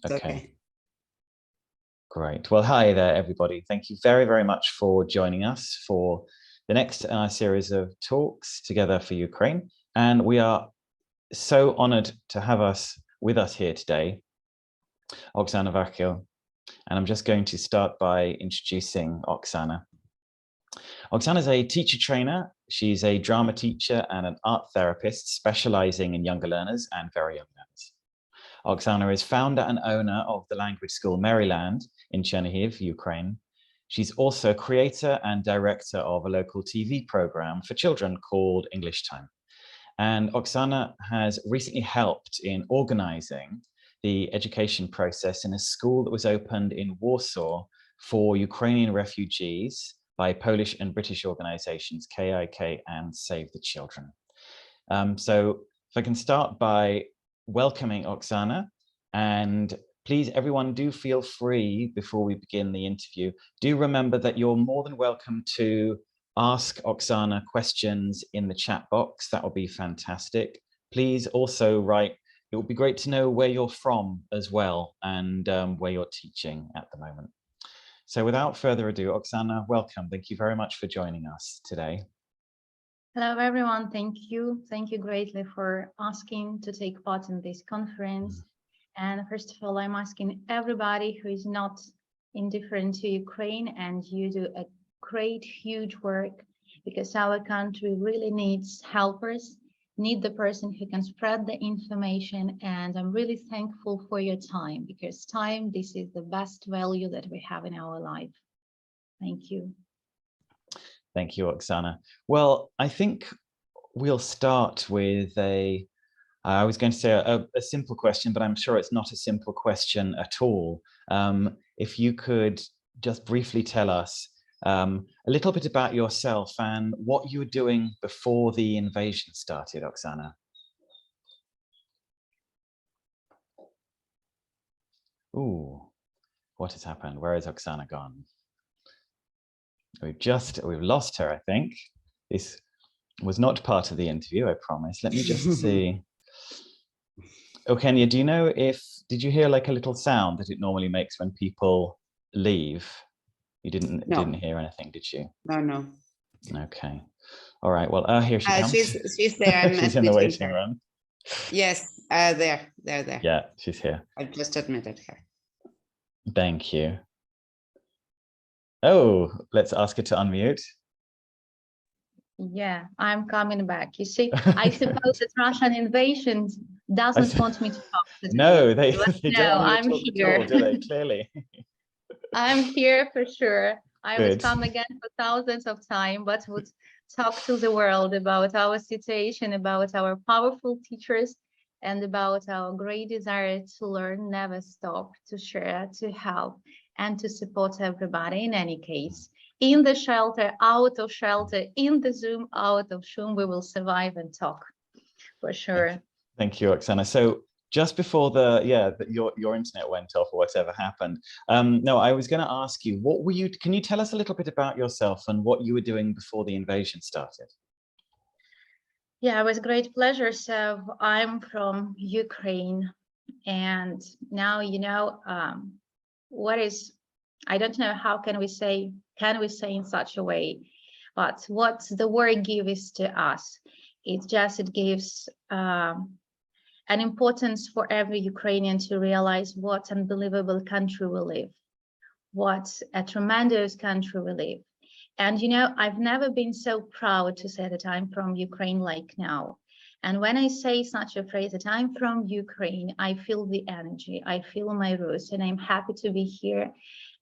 It's Okay. okay. Great. Well, hi there, everybody. Thank you very, very much for joining us for the next series of talks together for Ukraine. And we are so honored to have with us here today, Oksana Vakhil. And I'm just going to start by introducing Oksana. Oksana is a teacher trainer. She's a drama teacher and an art therapist specializing in younger learners and very young learners. Oksana is founder and owner of the language school Maryland in Chernihiv, Ukraine. She's also creator and director of a local TV program for children called English Time. And Oksana has recently helped in organizing the education process in a school that was opened in Warsaw for Ukrainian refugees by Polish and British organizations, KIK and Save the Children. So if I can start by welcoming Oksana, and please, everyone, do feel free before we begin the interview. Do remember that you're more than welcome to ask Oksana questions in the chat box. That will be fantastic. Please also write, it would be great to know where you're from as well and where you're teaching at the moment. So without further ado, Oksana, welcome. Thank you very much for joining us today. Hello, everyone. Thank you. Thank you greatly for asking to take part in this conference. And first of all, I'm asking everybody who is not indifferent to Ukraine, and you do a great, huge work, because our country really needs helpers, need the person who can spread the information. And I'm really thankful for your time, because time, this is the best value that we have in our life. Thank you. Thank you, Oksana. Well, I think we'll start with I was going to say a simple question, but I'm sure it's not a simple question at all. If you could just briefly tell us a little bit about yourself and what you were doing before the invasion started, Oksana. Ooh, what has happened? Where has Oksana gone? We've lost her, I think. This was not part of the interview, I promise. Let me just see. Okenya, do you know did you hear like a little sound that it normally makes when people leave? You didn't hear anything, did you? No. Okay. All right. Well, here she comes. She's there. She's in the waiting room. Yes, there. Yeah, she's here. I've just admitted her. Thank you. Oh, let's ask her to unmute. Yeah, I'm coming back. You see, I suppose that Russian invasion doesn't want me to talk today. No, they no, don't want I'm you to talk here. at all, do they? Clearly. I'm here for sure. I Good. would come again for thousands of times, but would talk to the world about our situation, about our powerful teachers, and about our great desire to learn, never stop, to share, to help, and to support everybody in any case. In the shelter, out of shelter, in the Zoom, out of Zoom, we will survive and talk, for sure. Thank you, Oksana. So just before your internet went off or whatever happened, no, I was going to ask you, can you tell us a little bit about yourself and what you were doing before the invasion started? Yeah, it was a great pleasure. So I'm from Ukraine, and now, I don't know how can we say in such a way, but what the war gives to us, it gives an importance for every Ukrainian to realize what unbelievable country we live, what a tremendous country we live. And I've never been so proud to say that I'm from Ukraine like now. And when I say such a phrase that I'm from Ukraine, I feel the energy, I feel my roots, and I'm happy to be here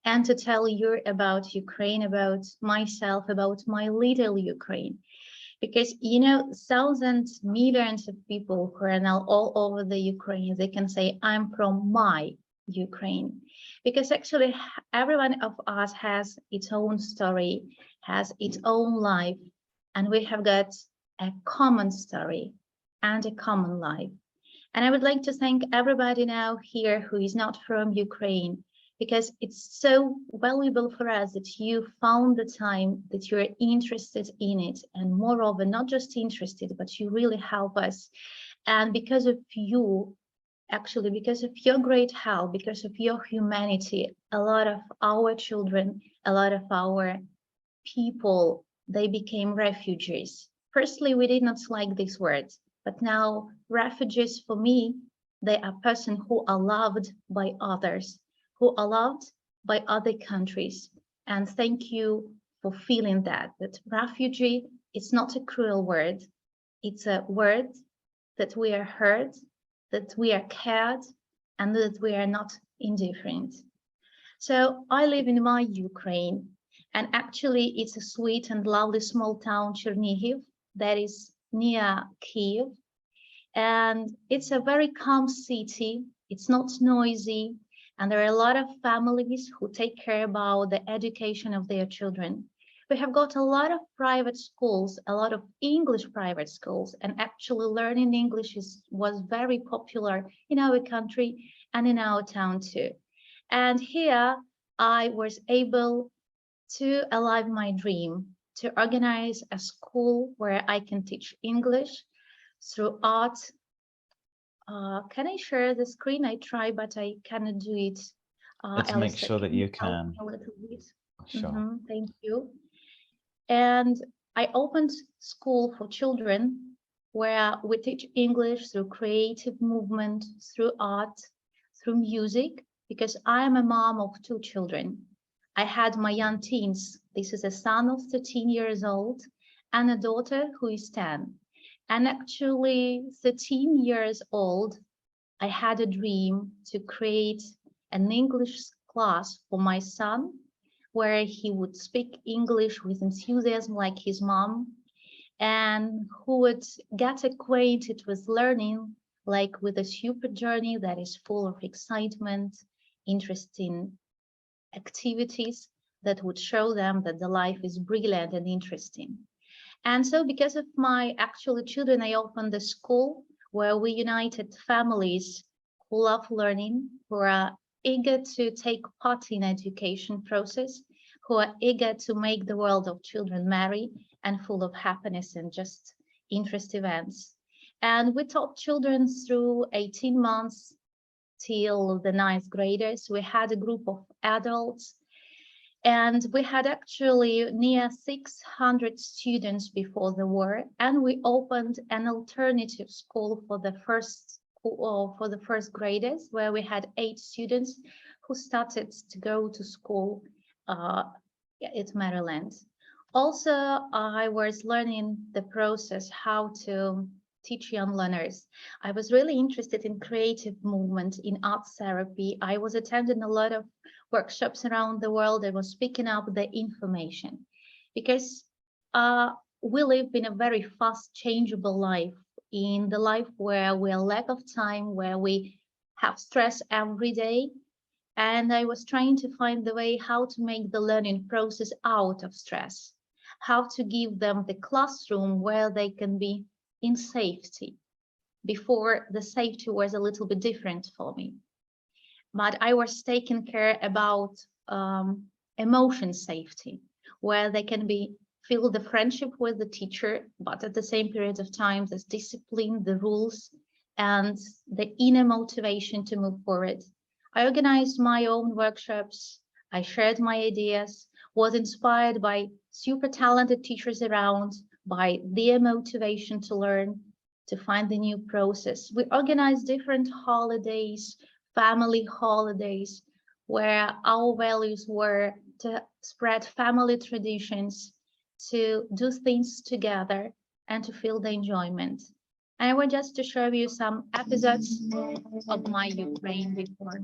and to tell you about Ukraine, about myself, about my little Ukraine. Because, thousands, millions of people who are now all over the Ukraine, they can say, I'm from my Ukraine. Because actually, every one of us has its own story, has its own life, and we have got a common story and a common life. And I would like to thank everybody now here who is not from Ukraine, because it's so valuable for us that you found the time, that you're interested in it, and moreover, not just interested, but you really help us. And because of you, Actually, because of your great help, because of your humanity, a lot of our children, a lot of our people, they became refugees. Firstly, we did not like these words, but now refugees for me, they are persons who are loved by others, who are loved by other countries. And thank you for feeling that refugee is not a cruel word. It's a word that we are heard, that we are cared, and that we are not indifferent. So I live in my Ukraine, and actually it's a sweet and lovely small town, Chernihiv, that is near Kiev. And it's a very calm city. It's not noisy. And there are a lot of families who take care about the education of their children. We have got a lot of private schools, a lot of English private schools, and actually learning English was very popular in our country and in our town too. And here I was able to alive my dream, to organize a school where I can teach English through art. Can I share the screen? I try, but I cannot do it. Let's make sure that you can. A little bit. Sure. Thank you. And I opened school for children where we teach English through creative movement, through art, through music, because I am a mom of 2 children. I had my young teens. This is a son of 13 years old and a daughter who is 10. And actually 13 years old, I had a dream to create an English class for my son, where he would speak English with enthusiasm like his mom, and who would get acquainted with learning like with a super journey that is full of excitement, interesting activities that would show them that the life is brilliant and interesting. And so because of my actual children, I opened a school where we united families who love learning, who are eager to take part in education process, who are eager to make the world of children merry and full of happiness and just interest events. And we taught children through 18 months till the 9th graders. We had a group of adults, and we had actually near 600 students before the war, and we opened an alternative school for the first graders, where we had 8 students who started to go to school at Maryland. Also, I was learning the process how to teach young learners. I was really interested in creative movement, in art therapy. I was attending a lot of workshops around the world. I was picking up the information because we live in a very fast changeable life, in the life where we are lack of time, where we have stress every day. And I was trying to find the way how to make the learning process out of stress, how to give them the classroom where they can be in safety. Before, the safety was a little bit different for me, but I was taking care about emotion safety, where they can feel the friendship with the teacher, but at the same period of time, there's discipline, the rules, and the inner motivation to move forward. I organized my own workshops. I shared my ideas, was inspired by super talented teachers around, by their motivation to learn, to find the new process. We organized different holidays, family holidays, where our values were to spread family traditions, to do things together, and to feel the enjoyment. And I want just to show you some episodes of my Ukraine before.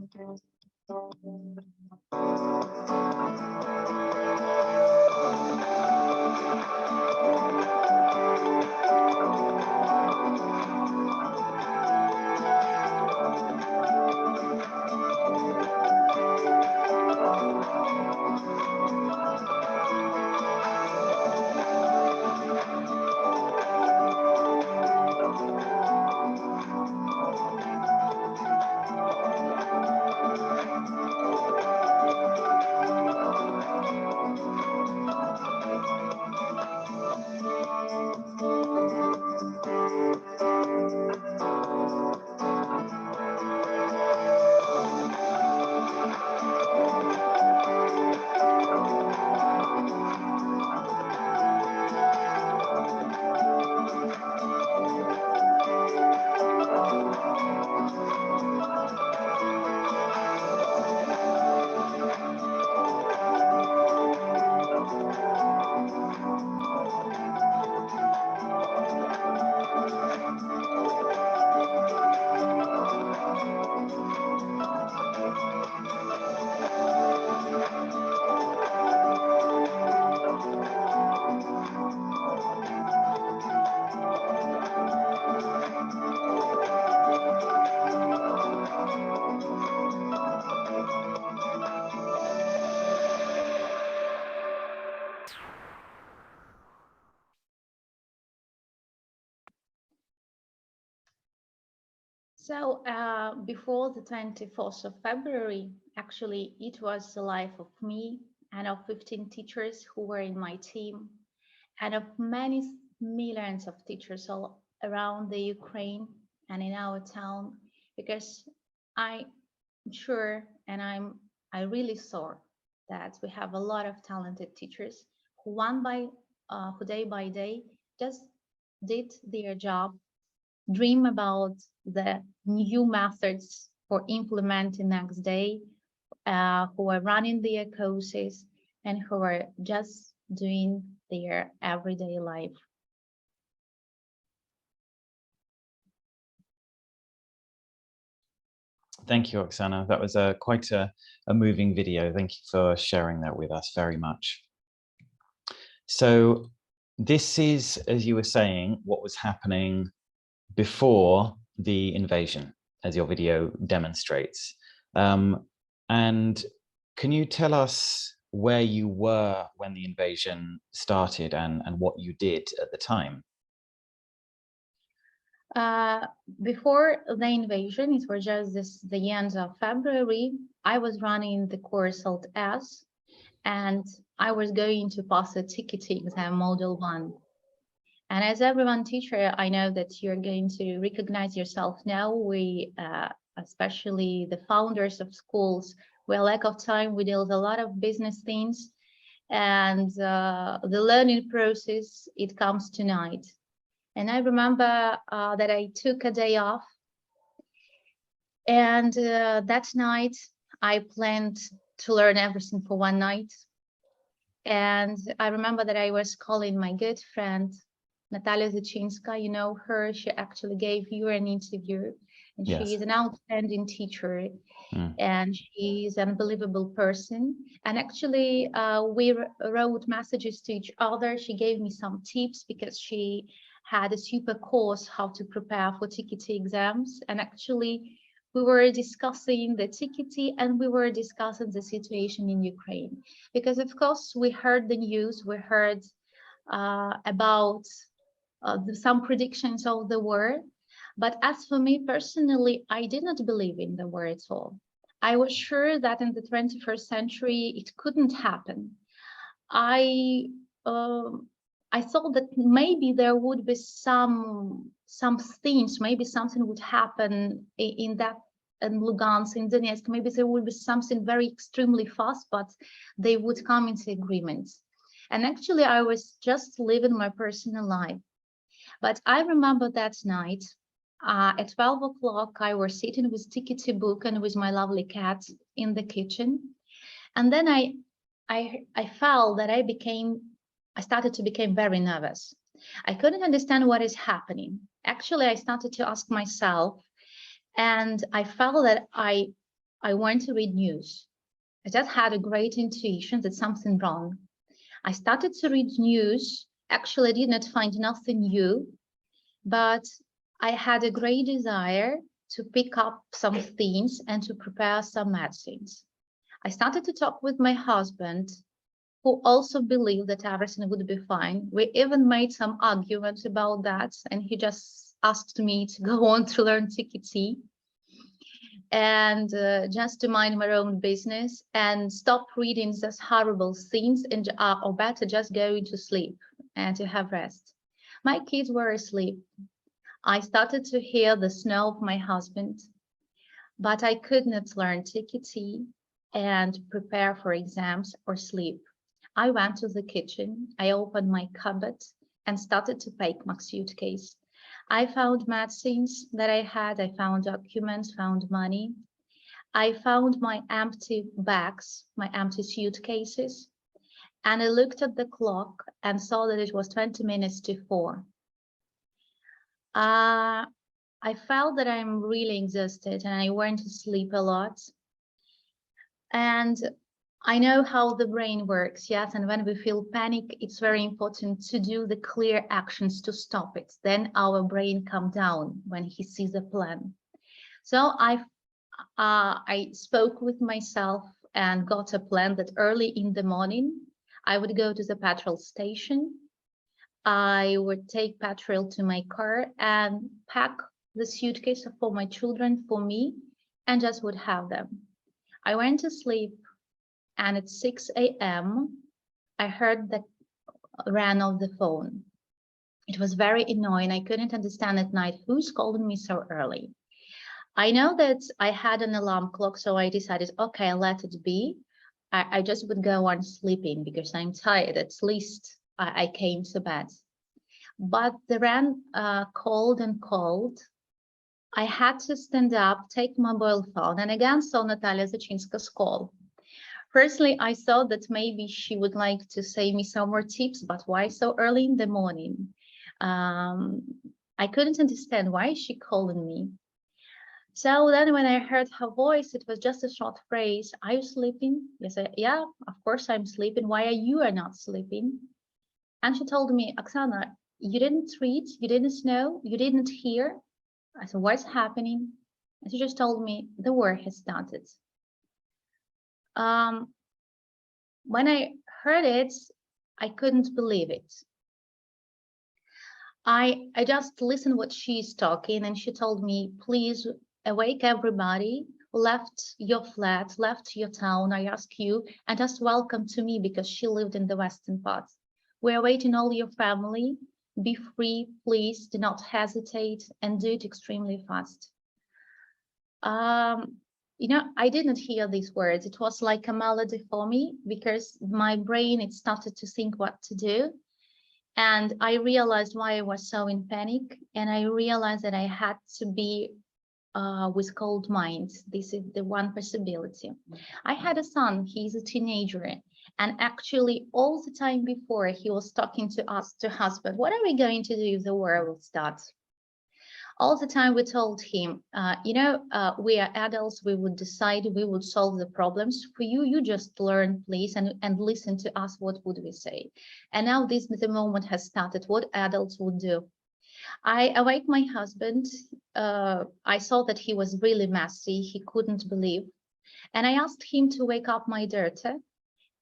So before the 24th of February, actually, it was the life of me and of 15 teachers who were in my team and of many millions of teachers all around the Ukraine and in our town, because I'm sure and I really saw that we have a lot of talented teachers who who day by day just did their job, dream about the new methods for implementing next day, who are running their courses and who are just doing their everyday life. Thank you, Oksana. That was quite a moving video. Thank you for sharing that with us very much. So this is, as you were saying, what was happening before the invasion, as your video demonstrates. And can you tell us where you were when the invasion started and what you did at the time? Before the invasion, it was just the end of February, I was running the course called S, and I was going to pass a TKT exam, Model 1. And as everyone teacher, I know that you're going to recognize yourself now. We, especially the founders of schools, we lack of time, we deal with a lot of business things, and the learning process, it comes tonight. And I remember that I took a day off, and that night I planned to learn everything for one night. And I remember that I was calling my good friend Natalia Zachinska, you know her, she actually gave you an interview, and Yes. she is an outstanding teacher, and she's an unbelievable person. And actually, we wrote messages to each other. She gave me some tips because she had a super course how to prepare for TKT exams. And actually, we were discussing the TKT and we were discussing the situation in Ukraine. Because of course, we heard the news, we heard about some predictions of the war. But as for me personally, I did not believe in the war at all. I was sure that in the 21st century, it couldn't happen. I thought that maybe there would be some things, maybe something would happen in Lugansk, in Donetsk, maybe there would be something very extremely fast, but they would come into agreement. And actually, I was just living my personal life. But I remember that night, at 12 o'clock, I was sitting with TKT book and with my lovely cat in the kitchen. And then I felt that I started to become very nervous. I couldn't understand what is happening. Actually, I started to ask myself, and I felt that I want to read news. I just had a great intuition that something wrong. I started to read news. Actually, I did not find nothing new, but I had a great desire to pick up some things and to prepare some medicines. I started to talk with my husband, who also believed that everything would be fine. We even made some arguments about that, and he just asked me to go on to learn TKT and just to mind my own business and stop reading those horrible things, and or better just go to sleep and to have rest. My kids were asleep. I started to hear the snore of my husband, but I could not learn TKT and prepare for exams or sleep. I went to the kitchen, I opened my cupboard and started to pack my suitcase. I found medicines that I had, I found documents, found money. I found my empty bags, my empty suitcases, and I looked at the clock and saw that it was 20 minutes to 4. I felt that I'm really exhausted and I went to sleep a lot. And I know how the brain works, yes, and when we feel panic, it's very important to do the clear actions to stop it. Then our brain calms down when he sees a plan. So I spoke with myself and got a plan that early in the morning, I would go to the petrol station. I would take petrol to my car and pack the suitcase for my children, for me, and just would have them. I went to sleep, and at 6 a.m., I heard the ring of the phone. It was very annoying. I couldn't understand at night who's calling me so early. I know that I had an alarm clock, so I decided, okay, let it be. I just would go on sleeping because I'm tired. At least I came to bed. But the ring called and called. I had to stand up, take my mobile phone, and again saw Natalia Zachinska's call. Firstly, I thought that maybe she would like to say me some more tips, but why so early in the morning? I couldn't understand why is she calling me. So then when I heard her voice, it was just a short phrase. Are you sleeping? I said, yeah, of course I'm sleeping. Why are you not sleeping? And she told me, Oksana, you didn't read, you didn't know, you didn't hear. I said, what's happening? And she just told me the war has started. When I heard it, I couldn't believe it. I just listened what she's talking, and she told me, please awake everybody, left your flat, left your town, I ask you, and just welcome to me, because she lived in the western part. We're waiting all your family. Be free, please, do not hesitate, and do it extremely fast. You know, I didn't hear these words. It was like a melody for me, because my brain, it started to think what to do. And I realized why I was so in panic. And I realized that I had to be with cold mind. This is the one possibility. I had a son, he's a teenager. And actually all the time before, he was talking to us, to husband, what are we going to do if the war will start? All the time we told him, we are adults, we would decide, we would solve the problems for you. You just learn, please, and listen to us, what would we say? And now the moment has started, what adults would do. I awake my husband. I saw that he was really messy. He couldn't believe. And I asked him to wake up my daughter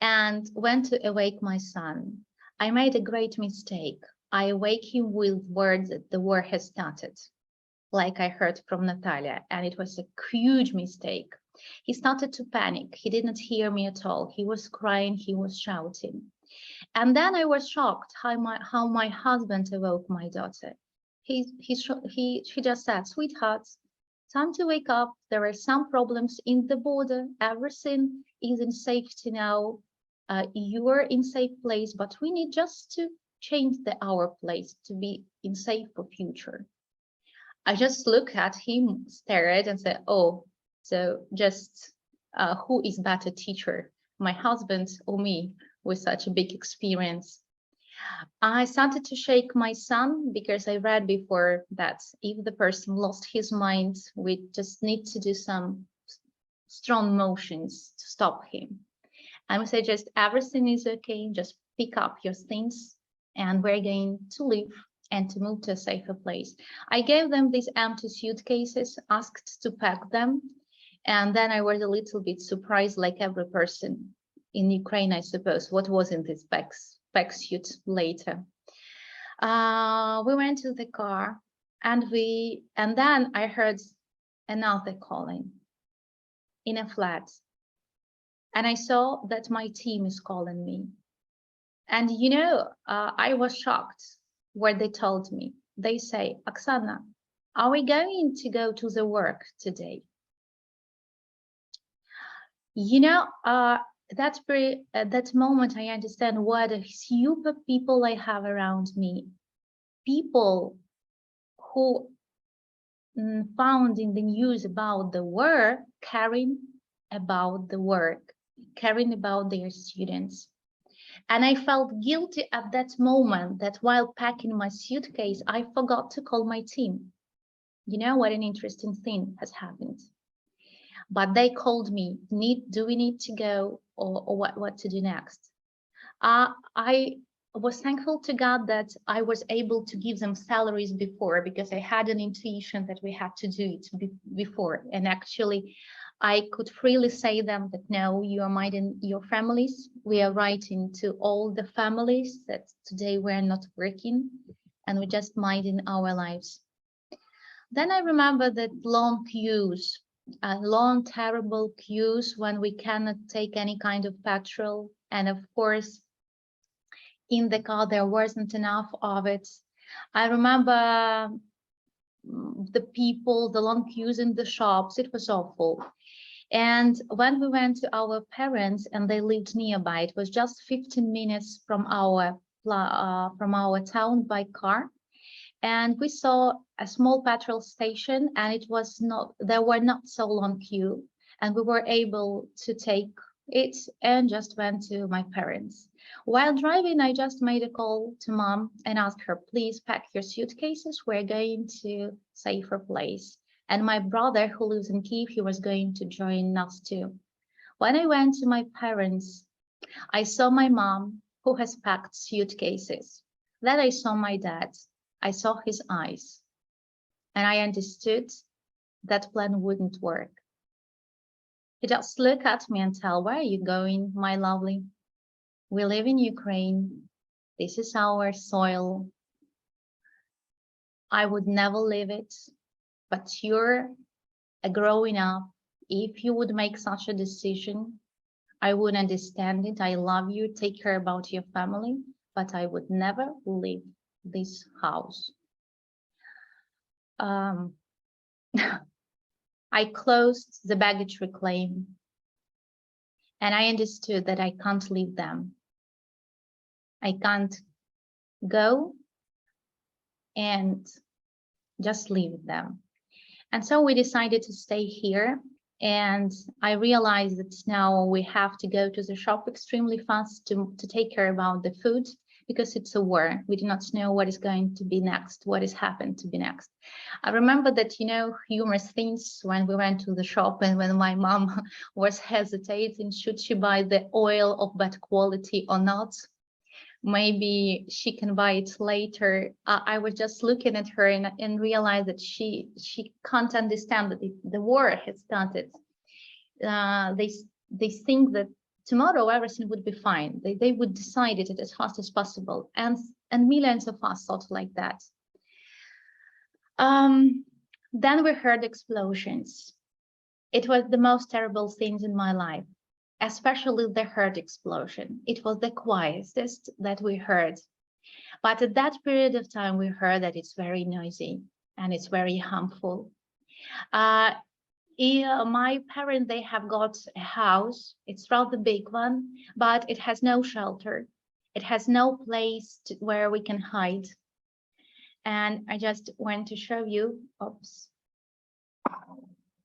and went to awake my son. I made a great mistake. I awake him with words that the war has started, like I heard from Natalia, and it was a huge mistake. He started to panic. He didn't hear me at all. He was crying, he was shouting. And then I was shocked how my husband awoke my daughter. She just said, sweetheart, time to wake up. There are some problems in the border. Everything is in safety now. You are in safe place, but we need just to change our place to be in safe for future. I just looked at him, stared, and said, oh, so just who is better teacher, my husband or me, with such a big experience? I started to shake my son, because I read before that if the person lost his mind, we just need to do some strong motions to stop him. I would say just everything is okay, just pick up your things, and we're going to leave and to move to a safer place. I gave them these empty suitcases, asked to pack them, and then I was a little bit surprised, like every person in Ukraine, I suppose, what was in this pack suit later. We went to the car, and then I heard another calling in a flat, and I saw that my team is calling me. And I was shocked where they told me. They say, Oksana, are we going to go to the work today? That moment I understand what a super people I have around me. People who found in the news about the war, caring about the work, caring about their students. And I felt guilty at that moment that while packing my suitcase, I forgot to call my team. You know what an interesting thing has happened. But they called me, do we need to go, or what to do next? I was thankful to God that I was able to give them salaries before, because I had an intuition that we had to do it before. And actually, I could freely say them that, no, you are minding your families. We are writing to all the families that today we're not working, and we're just minding our lives. Then I remember that long queues, long, terrible queues when we cannot take any kind of petrol. And of course, in the car, there wasn't enough of it. I remember the people, the long queues in the shops. It was awful. And when we went to our parents and they lived nearby, it was just 15 minutes from our town by car. And we saw a small petrol station, and it was not, there were not so long queue, and we were able to take it and just went to my parents. While driving, I just made a call to mom and asked her, please pack your suitcases. We're going to safer place. And my brother, who lives in Kyiv, he was going to join us too. When I went to my parents, I saw my mom, who has packed suitcases. Then I saw my dad. I saw his eyes, and I understood that plan wouldn't work. He just looked at me and tell, where are you going, my lovely? We live in Ukraine. This is our soil. I would never leave it, but you're growing up. If you would make such a decision, I would understand it. I love you. Take care about your family, but I would never leave this house. I closed the baggage reclaim, and I understood that I can't leave them. I can't go and just leave them. And so we decided to stay here. And I realized that now we have to go to the shop extremely fast to take care about the food, because it's a war. We do not know what is going to be next, what is happened to be next. I remember that, you know, humorous things when we went to the shop and when my mom was hesitating, should she buy the oil of bad quality or not? Maybe she can buy it later. I was just looking at her and realized that she can't understand that the war has started. They think that tomorrow everything would be fine. They would decide it as fast as possible, and millions of us thought like that. Then we heard explosions. It was the most terrible things in my life, especially the heard explosion. It was the quietest that we heard. But at that period of time, we heard that it's very noisy and it's very harmful. My parents, they have got a house. It's rather big one, but it has no shelter. It has no place where we can hide. And I just want to show you, oops,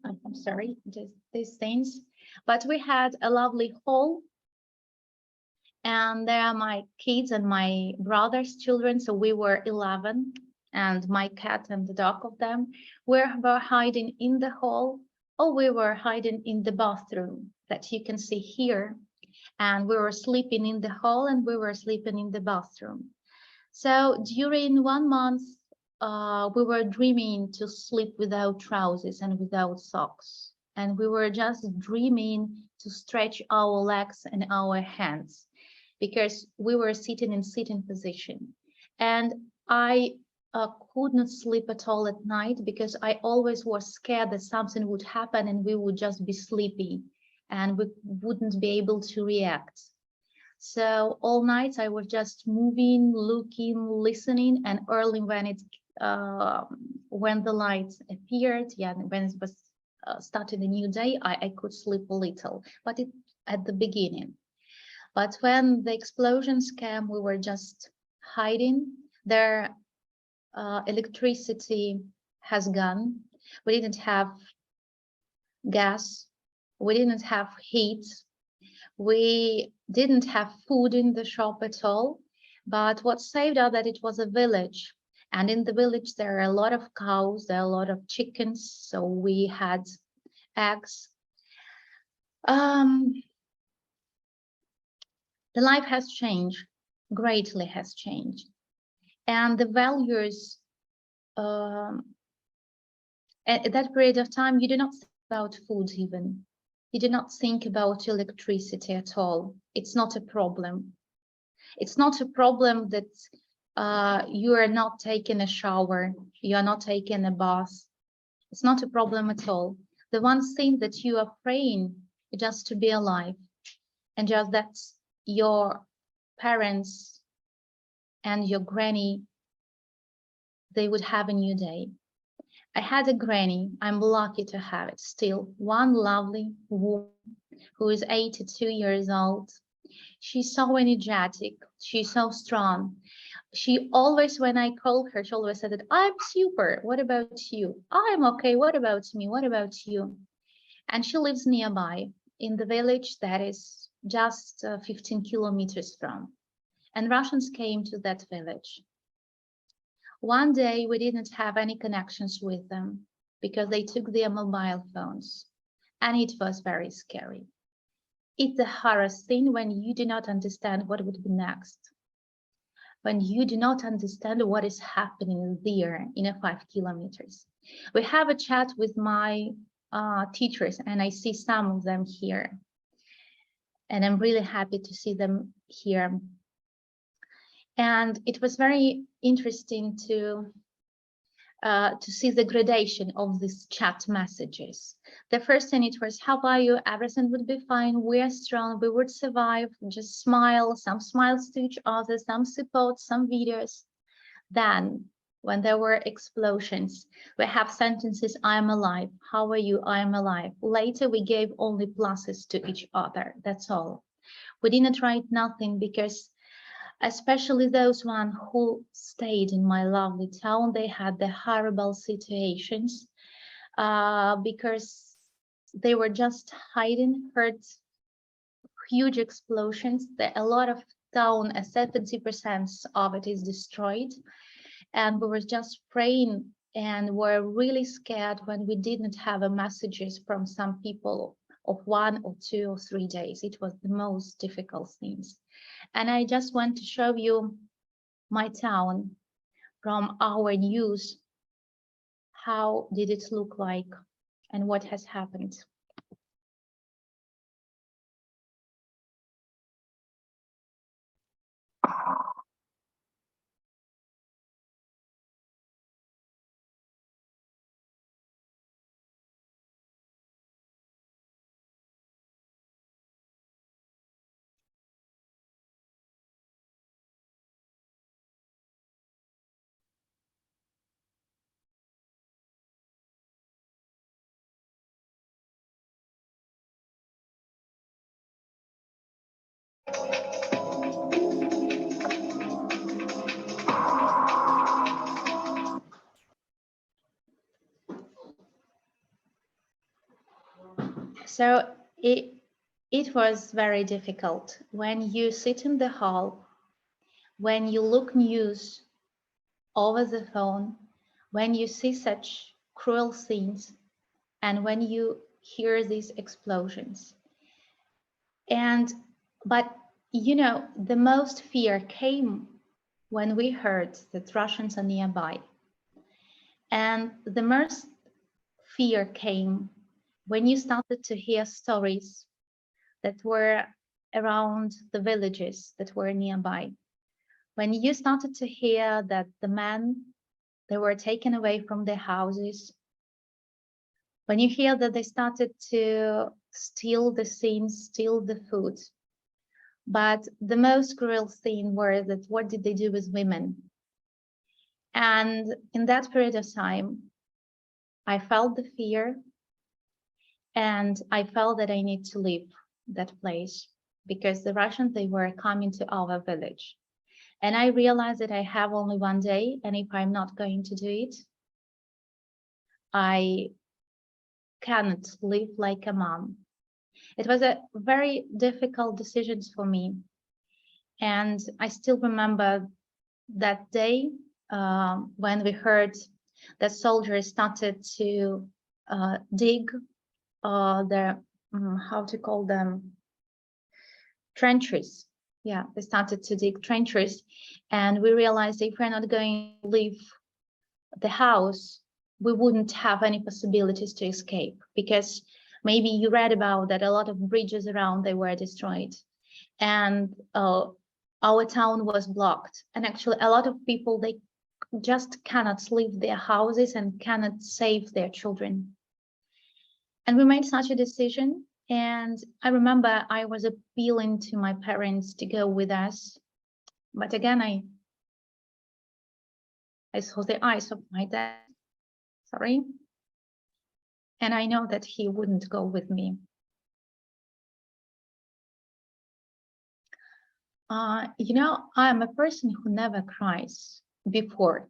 I'm sorry, just these things. But we had a lovely hall, and there are my kids and my brother's children. So we were 11, and my cat and the dog of them. We were hiding in the hall, or we were hiding in the bathroom that you can see here. And we were sleeping in the hall, and we were sleeping in the bathroom. So during 1 month, we were dreaming to sleep without trousers and without socks. And we were just dreaming to stretch our legs and our hands, because we were sitting in sitting position. And I could not sleep at all at night, because I always was scared that something would happen and we would just be sleepy and we wouldn't be able to react. So all night I was just moving, looking, listening, and early when the lights appeared, when it was starting a new day, I could sleep a little, but it at the beginning. But when the explosions came, we were just hiding. Their electricity has gone. We didn't have gas. We didn't have heat. We didn't have food in the shop at all. But what saved us that it was a village. And in the village, there are a lot of cows, there are a lot of chickens. So we had eggs. The life has changed, greatly has changed. And the values, at that period of time, you do not think about food even. You do not think about electricity at all. It's not a problem. It's not a problem that you are not taking a shower, you are not taking a bath, It's not a problem at all. The one thing that you are praying is just to be alive, and just that your parents and your granny, they would have a new day. I had a granny, I'm lucky to have it still, one lovely woman who is 82 years old. She's so energetic, she's so strong. She always, when I call her, she always said that I'm super, what about you? I'm okay, what about me, what about you? And she lives nearby in the village that is just 15 kilometers from. And Russians came to that village. One day we didn't have any connections with them because they took their mobile phones, and it was very scary. It's the hardest thing when you do not understand what would be next, when you do not understand what is happening there in a 5 kilometers. We have a chat with my teachers, and I see some of them here, and I'm really happy to see them here. And it was very interesting to see the gradation of these chat messages. The first thing it was, how are you? Everything would be fine. We are strong. We would survive. Just smile. Some smiles to each other, some support, some videos. Then, when there were explosions, we have sentences, I am alive. How are you? I am alive. Later, we gave only pluses to each other. That's all. We didn't write nothing because especially those one who stayed in my lovely town, they had the horrible situations because they were just hiding, heard huge explosions. A lot of town, 70% of it is destroyed. And we were just praying and were really scared when we didn't have a messages from some people of 1 or 2 or 3 days. It was the most difficult things. And I just want to show you my town from our news. How did it look like and what has happened? So it was very difficult when you sit in the hall, when you look news over the phone, when you see such cruel scenes, and when you hear these explosions. But you know, the most fear came when we heard that Russians are nearby. And the most fear came when you started to hear stories that were around the villages that were nearby. When you started to hear that the men, they were taken away from their houses. When you hear that they started to steal the things, steal the food. But the most cruel thing was that what did they do with women? And in that period of time, I felt the fear and I felt that I need to leave that place because the Russians, they were coming to our village. And I realized that I have only 1 day, and if I'm not going to do it, I cannot live like a mom. It was a very difficult decision for me. And I still remember that day when we heard that soldiers started to dig their, how to call them, trenches. Yeah, they started to dig trenches, and we realized if we're not going to leave the house, we wouldn't have any possibilities to escape, because maybe you read about that a lot of bridges around, they were destroyed, and our town was blocked, and actually a lot of people, they just cannot leave their houses and cannot save their children. And we made such a decision. And I remember I was appealing to my parents to go with us. But again, I saw the eyes of my dad, sorry. And I know that he wouldn't go with me. You know, I'm a person who never cries before.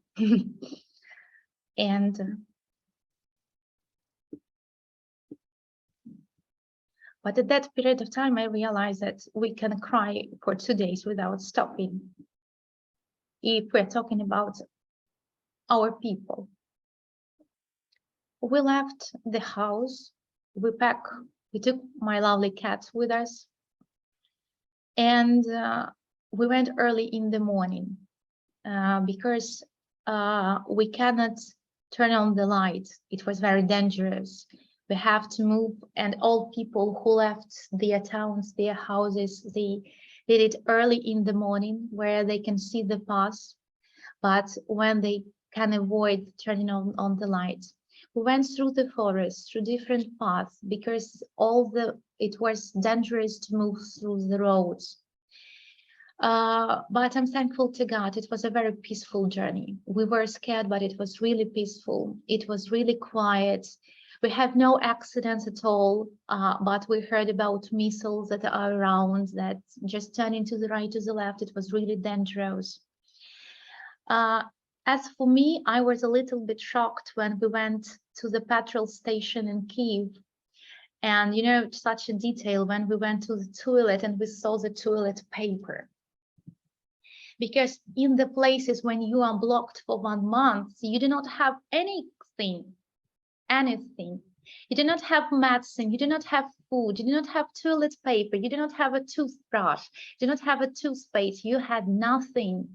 But at that period of time, I realized that we can cry for 2 days without stopping. If we're talking about our people. We left the house, we took my lovely cat with us, and we went early in the morning because we cannot turn on the light. It was very dangerous. We have to move, and all people who left their towns, their houses, they did it early in the morning where they can see the path, but when they can avoid turning on the lights. We went through the forest, through different paths, because it was dangerous to move through the roads. But I'm thankful to God. It was a very peaceful journey. We were scared, but it was really peaceful. It was really quiet. We had no accidents at all, but we heard about missiles that are around that just turning to the right, to the left. It was really dangerous. As for me, I was a little bit shocked when we went to the petrol station in Kyiv. And, you know, such a detail when we went to the toilet and we saw the toilet paper. Because in the places when you are blocked for 1 month, you do not have anything. You do not have medicine, you do not have food, you do not have toilet paper, you do not have a toothbrush, you do not have a toothpaste, you had nothing.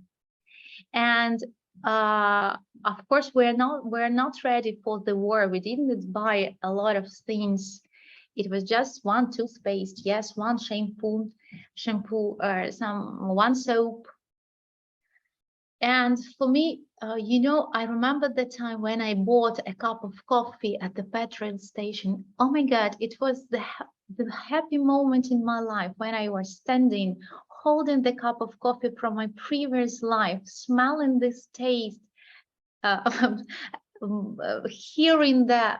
And of course, we're not ready for the war. We didn't buy a lot of things. It was just one toothpaste, yes, one shampoo, one soap. And for me, you know, I remember the time when I bought a cup of coffee at the petrol station. Oh my God, it was the happy moment in my life when I was standing, holding the cup of coffee from my previous life, smelling this taste, hearing the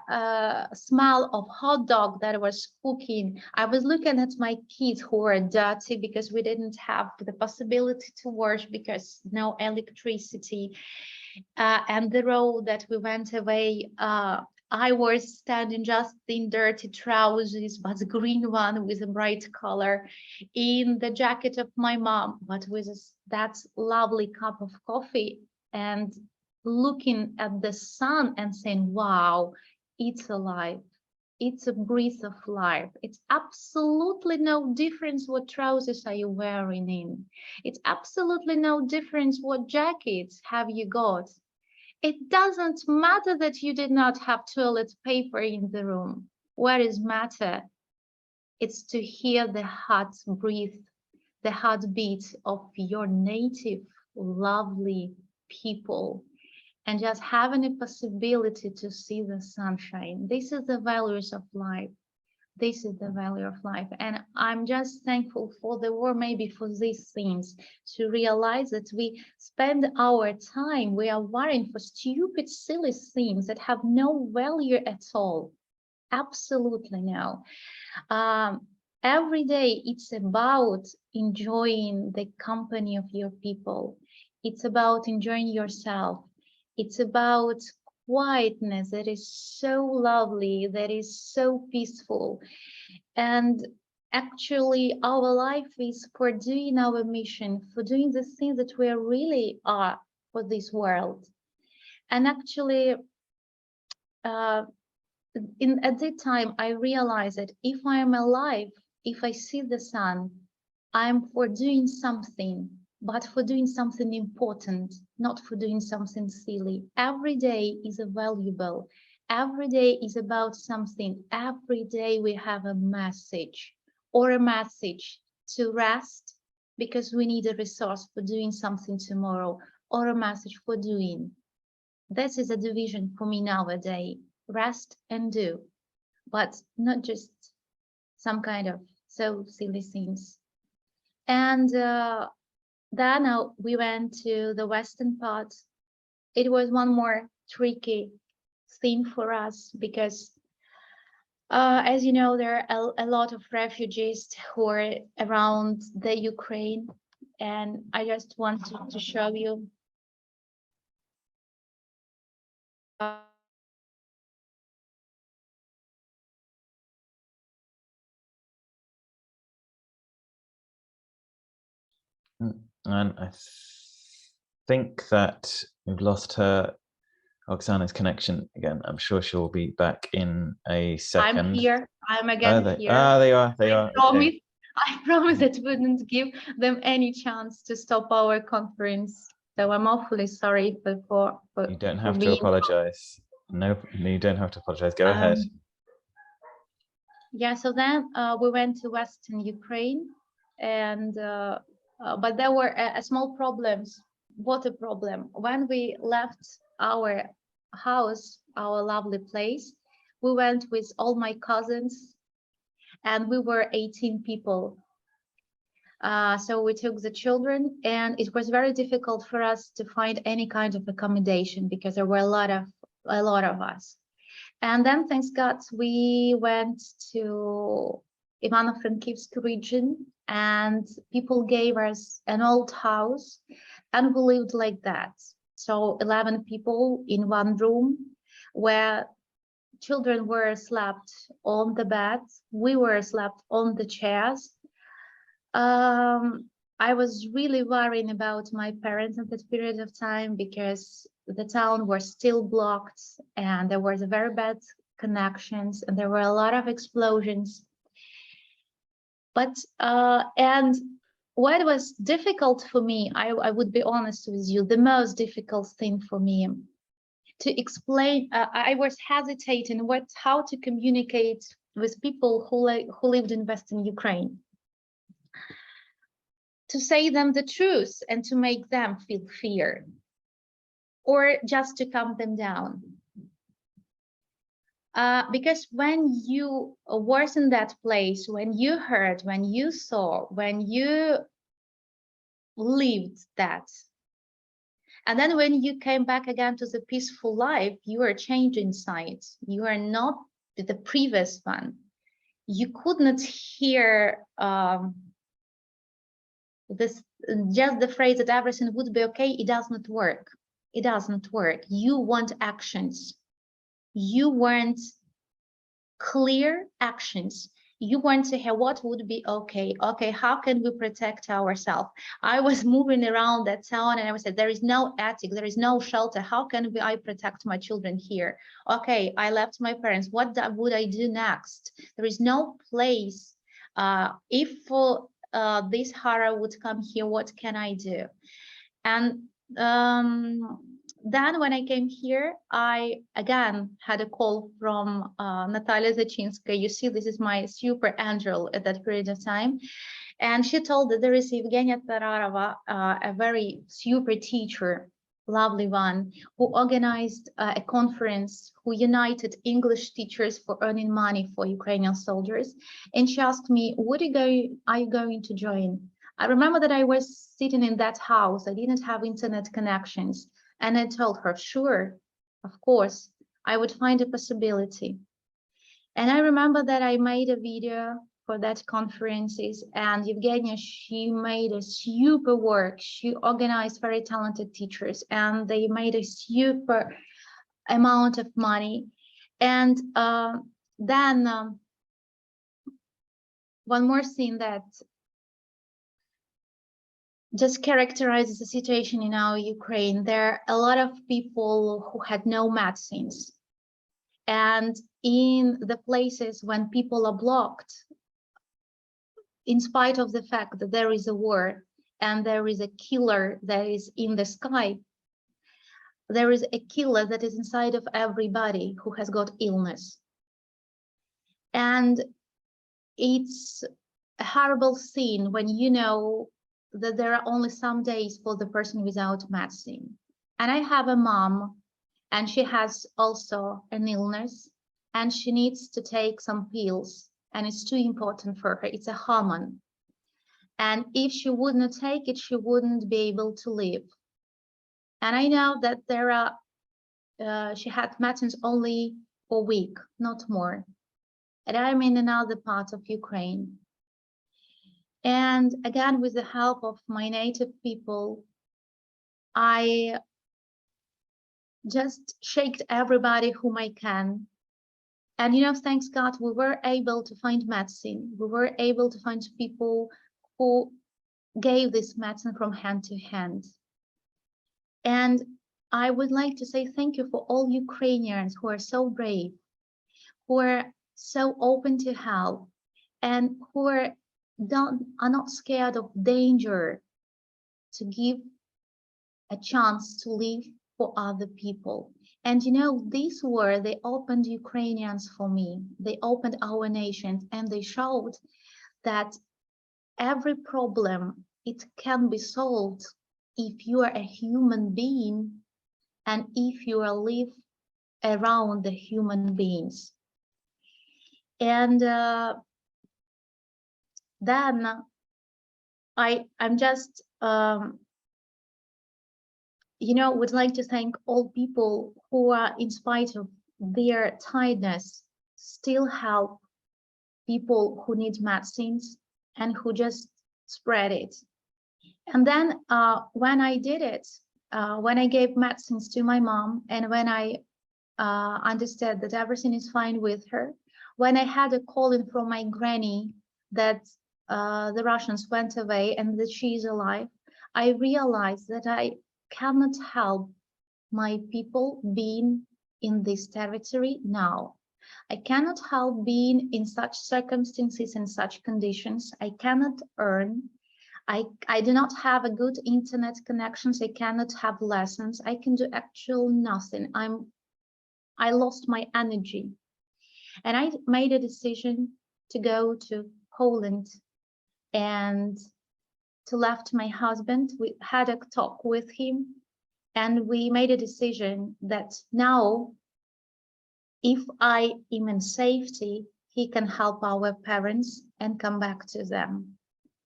smell of hot dog that was cooking. I was looking at my kids who were dirty because we didn't have the possibility to wash because no electricity. And the road that we went away, I was standing just in dirty trousers, but the green one with a bright color, in the jacket of my mom, but with that lovely cup of coffee, and looking at the sun and saying, wow, it's alive. It's a breath of life. It's absolutely no difference what trousers are you wearing in. It's absolutely no difference what jackets have you got. It doesn't matter that you did not have toilet paper in the room. What is matter? It's to hear the heart breathe, the heartbeat of your native, lovely people, and just having a possibility to see the sunshine. This is the values of life. This is the value of life. And I'm just thankful for the war, maybe for these things, to realize that we spend our time, we are worrying for stupid, silly things that have no value at all. Absolutely no. Every day it's about enjoying the company of your people. It's about enjoying yourself. It's about quietness that is so lovely, that is so peaceful. And actually our life is for doing our mission, for doing the things that we really are for this world. And actually at that time I realized that if I am alive, if I see the sun, I'm for doing something, but for doing something important, not for doing something silly. Every day is valuable. Every day is about something. Every day we have a message, or a message to rest because we need a resource for doing something tomorrow, or a message for doing. This is a division for me nowadays, rest and do, but not just some kind of so silly things. And then we went to the western part. It was one more tricky thing for us because as you know, there are a lot of refugees who are around the Ukraine, and I just wanted to show you. And I think that we've lost her, Oksana's connection again. I'm sure she'll be back in a second. I'm here. I'm again here. They are. Okay. I promise it wouldn't give them any chance to stop our conference. So I'm awfully sorry for you don't have to apologize. No, you don't have to apologize. Go ahead. Yeah, so then we went to Western Ukraine, and but there were small problems. What a problem. When we left our house, our lovely place, we went with all my cousins, and we were 18 people. So we took the children, and it was very difficult for us to find any kind of accommodation because there were a lot of us. And then, thanks God, we went to Ivano-Frankivsk region, and people gave us an old house, and we lived like that. So 11 people in one room, where children were slept on the beds, we were slept on the chairs. I was really worrying about my parents at that period of time because the town was still blocked and there was very bad connections and there were a lot of explosions. But and what was difficult for me, I would be honest with you, the most difficult thing for me to explain, I was hesitating how to communicate with people who lived in Western Ukraine, to say them the truth and to make them feel fear, or just to calm them down. Because when you were in that place, when you heard, when you saw, when you lived that, and then when you came back again to the peaceful life, you are changed inside. You are not the previous one. You could not hear this, just the phrase that everything would be okay. It does not work. It doesn't work. You want actions. You want clear actions. You want to hear what would be okay. Okay, how can we protect ourselves? I was moving around that town and I said, there is no attic, there is no shelter. How can I protect my children here? Okay, I left my parents. What would I do next? There is no place. If this horror would come here, what can I do? And then when I came here, I again had a call from Natalia Zachinska. You see, this is my super angel at that period of time. And she told that there is Evgenia Tararova, a very super teacher, lovely one, who organized a conference, who united English teachers for earning money for Ukrainian soldiers. And she asked me, are you going to join? I remember that I was sitting in that house. I didn't have internet connections. And I told her, sure, of course, I would find a possibility. And I remember that I made a video for that conferences, and Evgenia, she made a super work. She organized very talented teachers, and they made a super amount of money. And then one more thing that just characterizes the situation in our Ukraine. There are a lot of people who had no medicines. And in the places when people are blocked, in spite of the fact that there is a war and there is a killer that is in the sky, there is a killer that is inside of everybody who has got illness. And it's a horrible scene when you know that there are only some days for the person without medicine. And I have a mom, and she has also an illness, and she needs to take some pills, and it's too important for her. It's a hormone. And if she wouldn't take it, she wouldn't be able to live. And I know that there are, she had medicines only for a week, not more. And I'm in another part of Ukraine. And again, with the help of my native people, I just shaked everybody whom I can. And, thanks God, we were able to find medicine. We were able to find people who gave this medicine from hand to hand. And I would like to say thank you for all Ukrainians who are so brave, who are so open to help, and who are not scared of danger to give a chance to live for other people. And this war, they opened Ukrainians for me. They opened our nations, and they showed that every problem, it can be solved if you are a human being and if you are live around the human beings. And then I'm just would like to thank all people who are, in spite of their tiredness, still help people who need medicines and who just spread it. And then when I did it, when I gave medicines to my mom, and when I understood that everything is fine with her, when I had a call in from my granny that the Russians went away and that she is alive, I realized that I cannot help my people being in this territory now. I cannot help being in such circumstances and such conditions. I cannot earn. I do not have a good internet connections. I cannot have lessons. I can do actually nothing. I lost my energy. And I made a decision to go to Poland and to left my husband. We had a talk with him, and we made a decision that now, if I am in safety, he can help our parents and come back to them.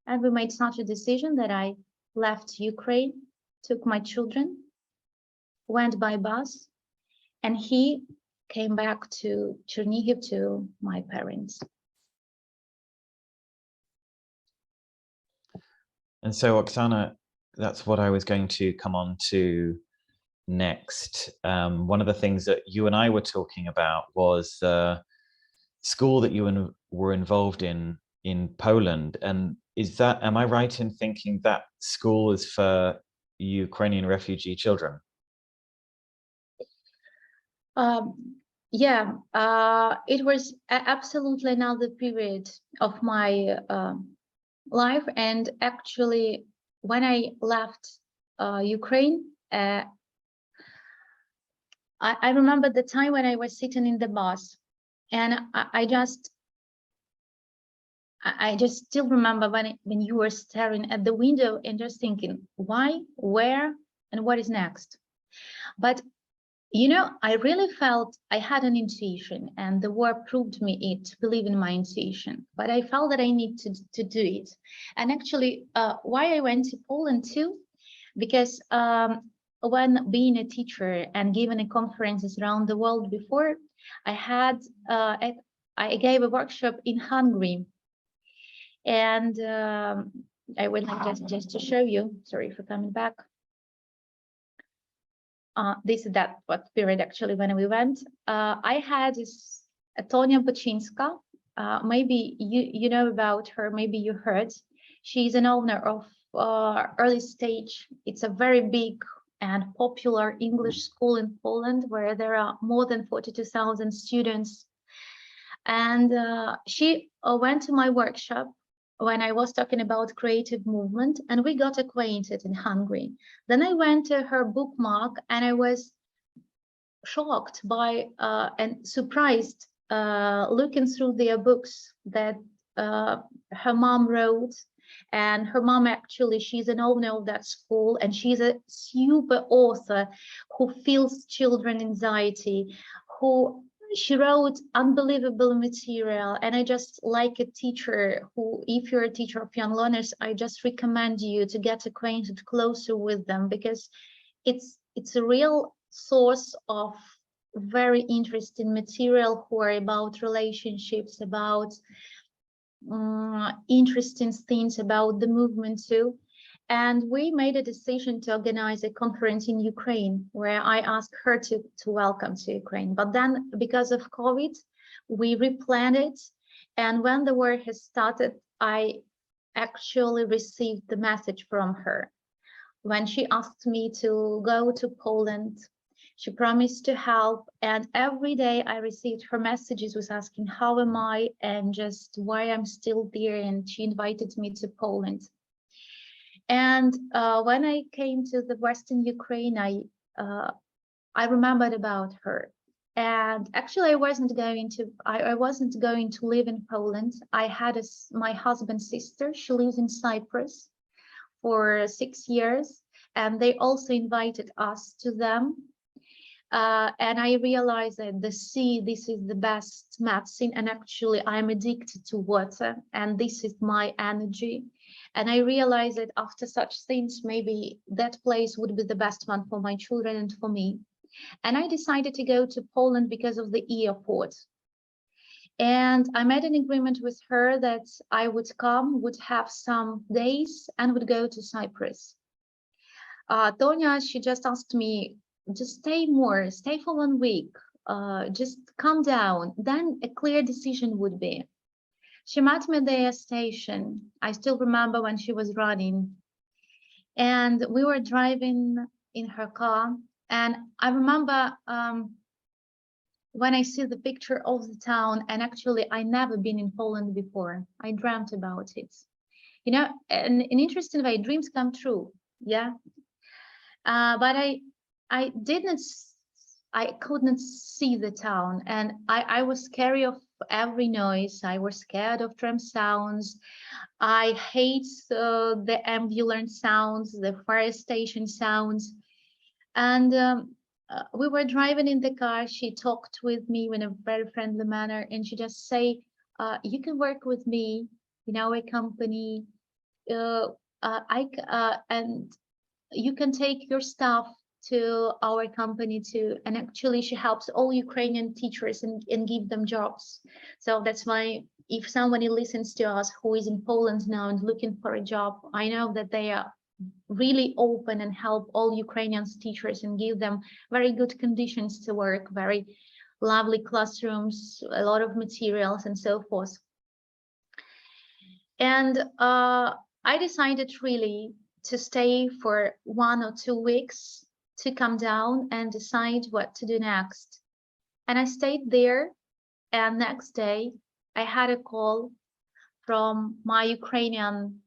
And we made such a decision that I left Ukraine, took my children, went by bus, and he came back to Chernihiv to my parents. And so, Oksana, that's what I was going to come on to next. One of the things that you and I were talking about was the school that you were involved in Poland. And am I right in thinking that school is for Ukrainian refugee children? Yeah, it was absolutely another period of my life. And actually, when I left Ukraine, I remember the time when I was sitting in the bus, and I just still remember when you were staring at the window and just thinking, why, where, and what is next. But I really felt I had an intuition, and the war proved me it, to believe in my intuition. But I felt that I need to do it. And actually, why I went to Poland too, because when being a teacher and giving conferences around the world before, I gave a workshop in Hungary. And I would like just to show you, sorry for coming back. This is what period actually when we went. I had this Tonia Bochinska. Maybe you know about her, maybe you heard. She's an owner of Early Stage. It's a very big and popular English school in Poland where there are more than 42,000 students. And she went to my workshop when I was talking about creative movement, and we got acquainted in Hungary. Then I went to her bookmark, and I was shocked by and surprised looking through their books that her mom wrote And her mom, actually, she's an owner of that school, and she's a super author who feels children anxiety, who she wrote unbelievable material. And I just like a teacher who, if you're a teacher of young learners, I just recommend you to get acquainted closer with them, because it's a real source of very interesting material who are about relationships, about interesting things about the movement too. And we made a decision to organize a conference in Ukraine, where I asked her to welcome to Ukraine. But then, because of COVID, we replanned it. And when the war has started, I actually received the message from her. When she asked me to go to Poland, she promised to help. And every day I received her messages with asking, how am I, and just why I'm still there. And she invited me to Poland. And when I came to the Western Ukraine, I remembered about her. And actually, I wasn't going to live in Poland. I had my husband's sister. She lives in Cyprus for 6 years, and they also invited us to them. And I realized that the sea, this is the best medicine. And actually, I'm addicted to water, and this is my energy. And I realized that after such things, maybe that place would be the best one for my children and for me. And I decided to go to Poland because of the airport. And I made an agreement with her that I would come, would have some days, and would go to Cyprus. Tonya, she just asked me, just stay for 1 week, just calm down, then a clear decision would be. She met me at the air station. I still remember when she was running, and we were driving in her car. And I remember when I see the picture of the town, and actually I never been in Poland before. I dreamt about it. You know, an interesting way, dreams come true, yeah. But I couldn't see the town, and I was scared of every noise. I was scared of tram sounds. I hate the ambulance sounds, the fire station sounds. And we were driving in the car. She talked with me in a very friendly manner, and she just say, you can work with me in our company. And you can take your stuff to our company too. And actually, she helps all Ukrainian teachers and give them jobs. So that's why if somebody listens to us who is in Poland now and looking for a job, I know that they are really open and help all Ukrainian teachers and give them very good conditions to work, very lovely classrooms, a lot of materials and so forth. And I decided really to stay for 1 or 2 weeks to come down and decide what to do next. And I stayed there, and next day I had a call from my Ukrainian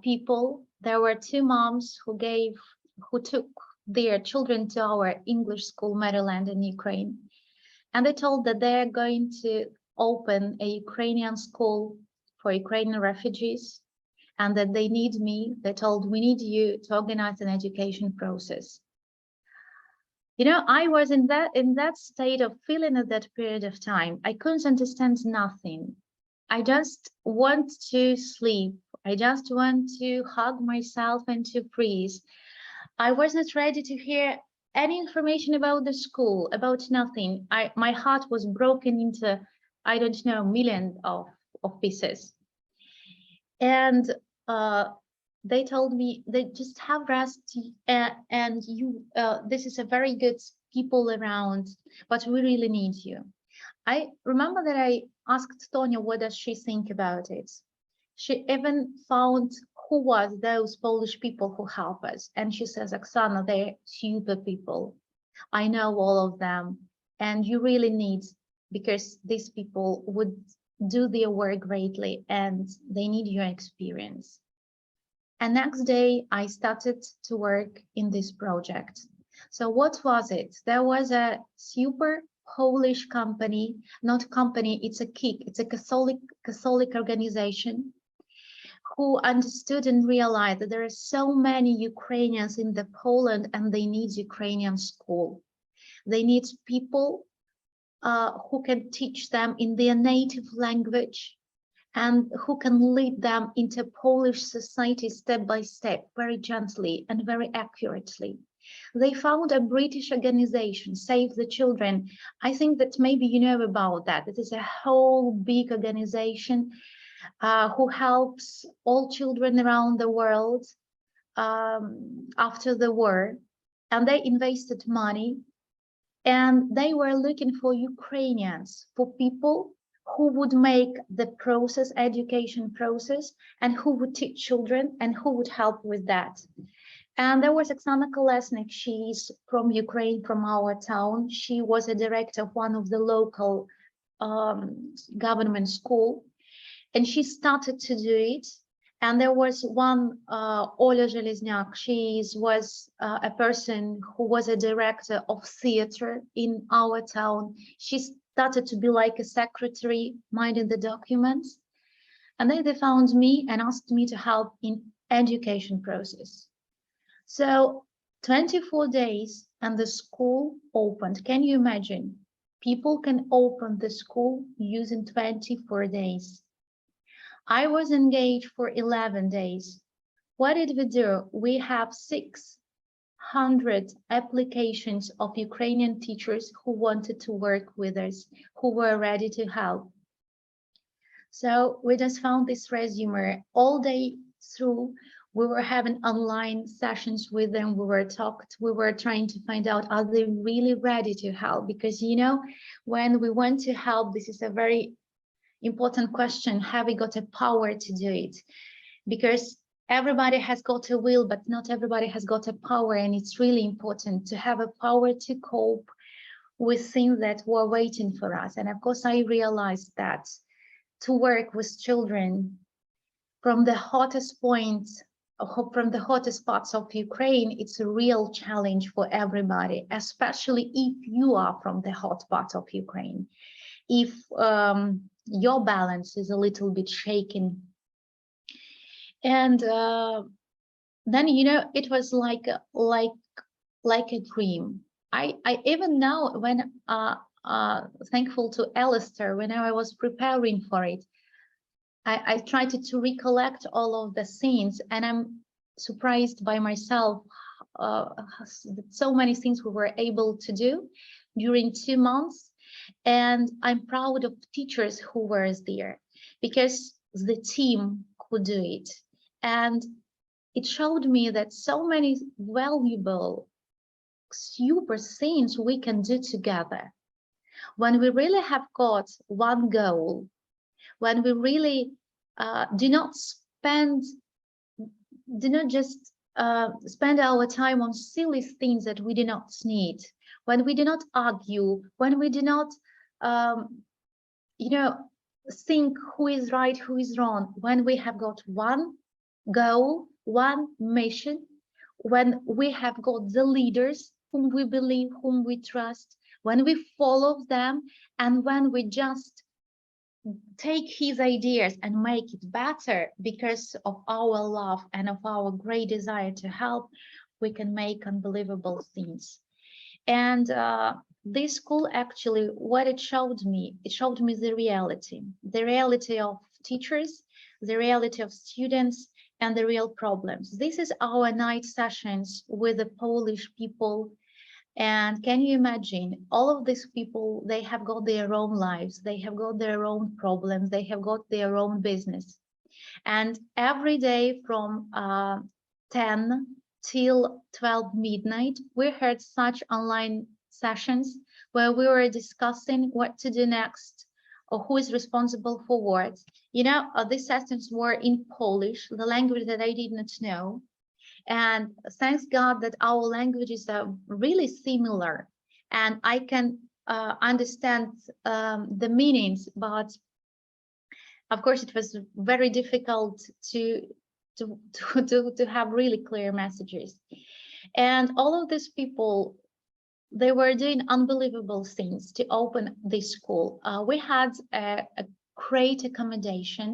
people. There were 2 moms who took their children to our English school, Maryland in Ukraine. And they told that they are going to open a Ukrainian school for Ukrainian refugees, and that they need me. They told, we need you to organize an education process. You know, I was in that state of feeling at that period of time. I couldn't understand nothing. I just want to sleep. I just want to hug myself and to freeze. I wasn't ready to hear any information about the school, about nothing. My heart was broken into, I don't know, millions of pieces. And they told me, they just have rest, and you, this is a very good people around, but we really need you. I remember that I asked Tonya, what does she think about it? She even found who was those Polish people who help us. And she says, Oksana, they're super people. I know all of them. And you really need, because these people would do their work greatly and they need your experience. And next day, I started to work in this project. So what was it? There was a super Polish company, not company, it's a KIK, it's a Catholic organization who understood and realized that there are so many Ukrainians in the Poland and they need Ukrainian school. They need people who can teach them in their native language and who can lead them into Polish society step by step, very gently and very accurately. They found a British organization, Save the Children. I think that maybe you know about that. It is a whole big organization who helps all children around the world after the war. And they invested money and they were looking for Ukrainians, for people who would make the process, education process, and who would teach children and who would help with that. And there was Oksana Vakhil. She's from Ukraine, from our town. She was a director of one of the local government school, and she started to do it. And there was one, Oля Zhelezniak, she was a person who was a director of theater in our town. She started to be like a secretary, minding the documents. And then they found me and asked me to help in education process. So 24 days and the school opened. Can you imagine? People can open the school using 24 days. I was engaged for 11 days. What did we do? We have 600 applications of Ukrainian teachers who wanted to work with us, who were ready to help. So we just found this resume all day through. We were having online sessions with them. We were trying to find out, are they really ready to help? Because, you know, when we want to help, this is a very important question. Have we got a power to do it? Because everybody has got a will, but not everybody has got a power. And it's really important to have a power to cope with things that were waiting for us. And of course, I realized that to work with children from the hottest points, from the hottest parts of Ukraine, it's a real challenge for everybody, especially if you are from the hot part of Ukraine. If your balance is a little bit shaken. And then, you know, it was like a dream. I even now, when thankful to Alistair, when I was preparing for it, I tried to recollect all of the scenes, and I'm surprised by myself so many things we were able to do during 2 months. And I'm proud of teachers who were there because the team could do it. And it showed me that so many valuable, super things we can do together. When we really have got one goal, when we really do not just spend our time on silly things that we do not need, when we do not argue, when we do not, you know, think who is right, who is wrong, when we have got one goal, one mission, when we have got the leaders whom we believe, whom we trust, when we follow them, and when we just take his ideas and make it better because of our love and of our great desire to help, we can make unbelievable things. And this school actually, what it showed me the reality of teachers, the reality of students, and the real problems. This is our night sessions with the Polish people. And can you imagine, all of these people, they have got their own lives, they have got their own problems, they have got their own business. And every day from 10 till 12 midnight, we had such online sessions where we were discussing what to do next, or who is responsible for what. You know, these sessions were in Polish, the language that I did not know. And thanks God that our languages are really similar, and I can understand the meanings, but of course it was very difficult to have really clear messages. And all of these people, they were doing unbelievable things to open this school. We had a great accommodation.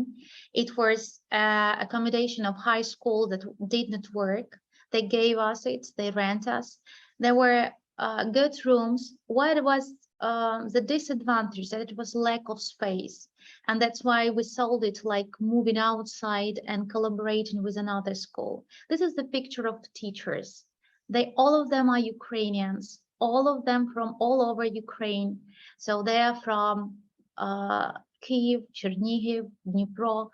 It was accommodation of high school that did not work. They gave us it, they rent us. There were good rooms. What was the disadvantage? That it was lack of space. And that's why we sold it, like moving outside and collaborating with another school. This is the picture of the teachers. All of them are Ukrainians, all of them from all over Ukraine. So they are from Kyiv, Chernihiv, Dnipro,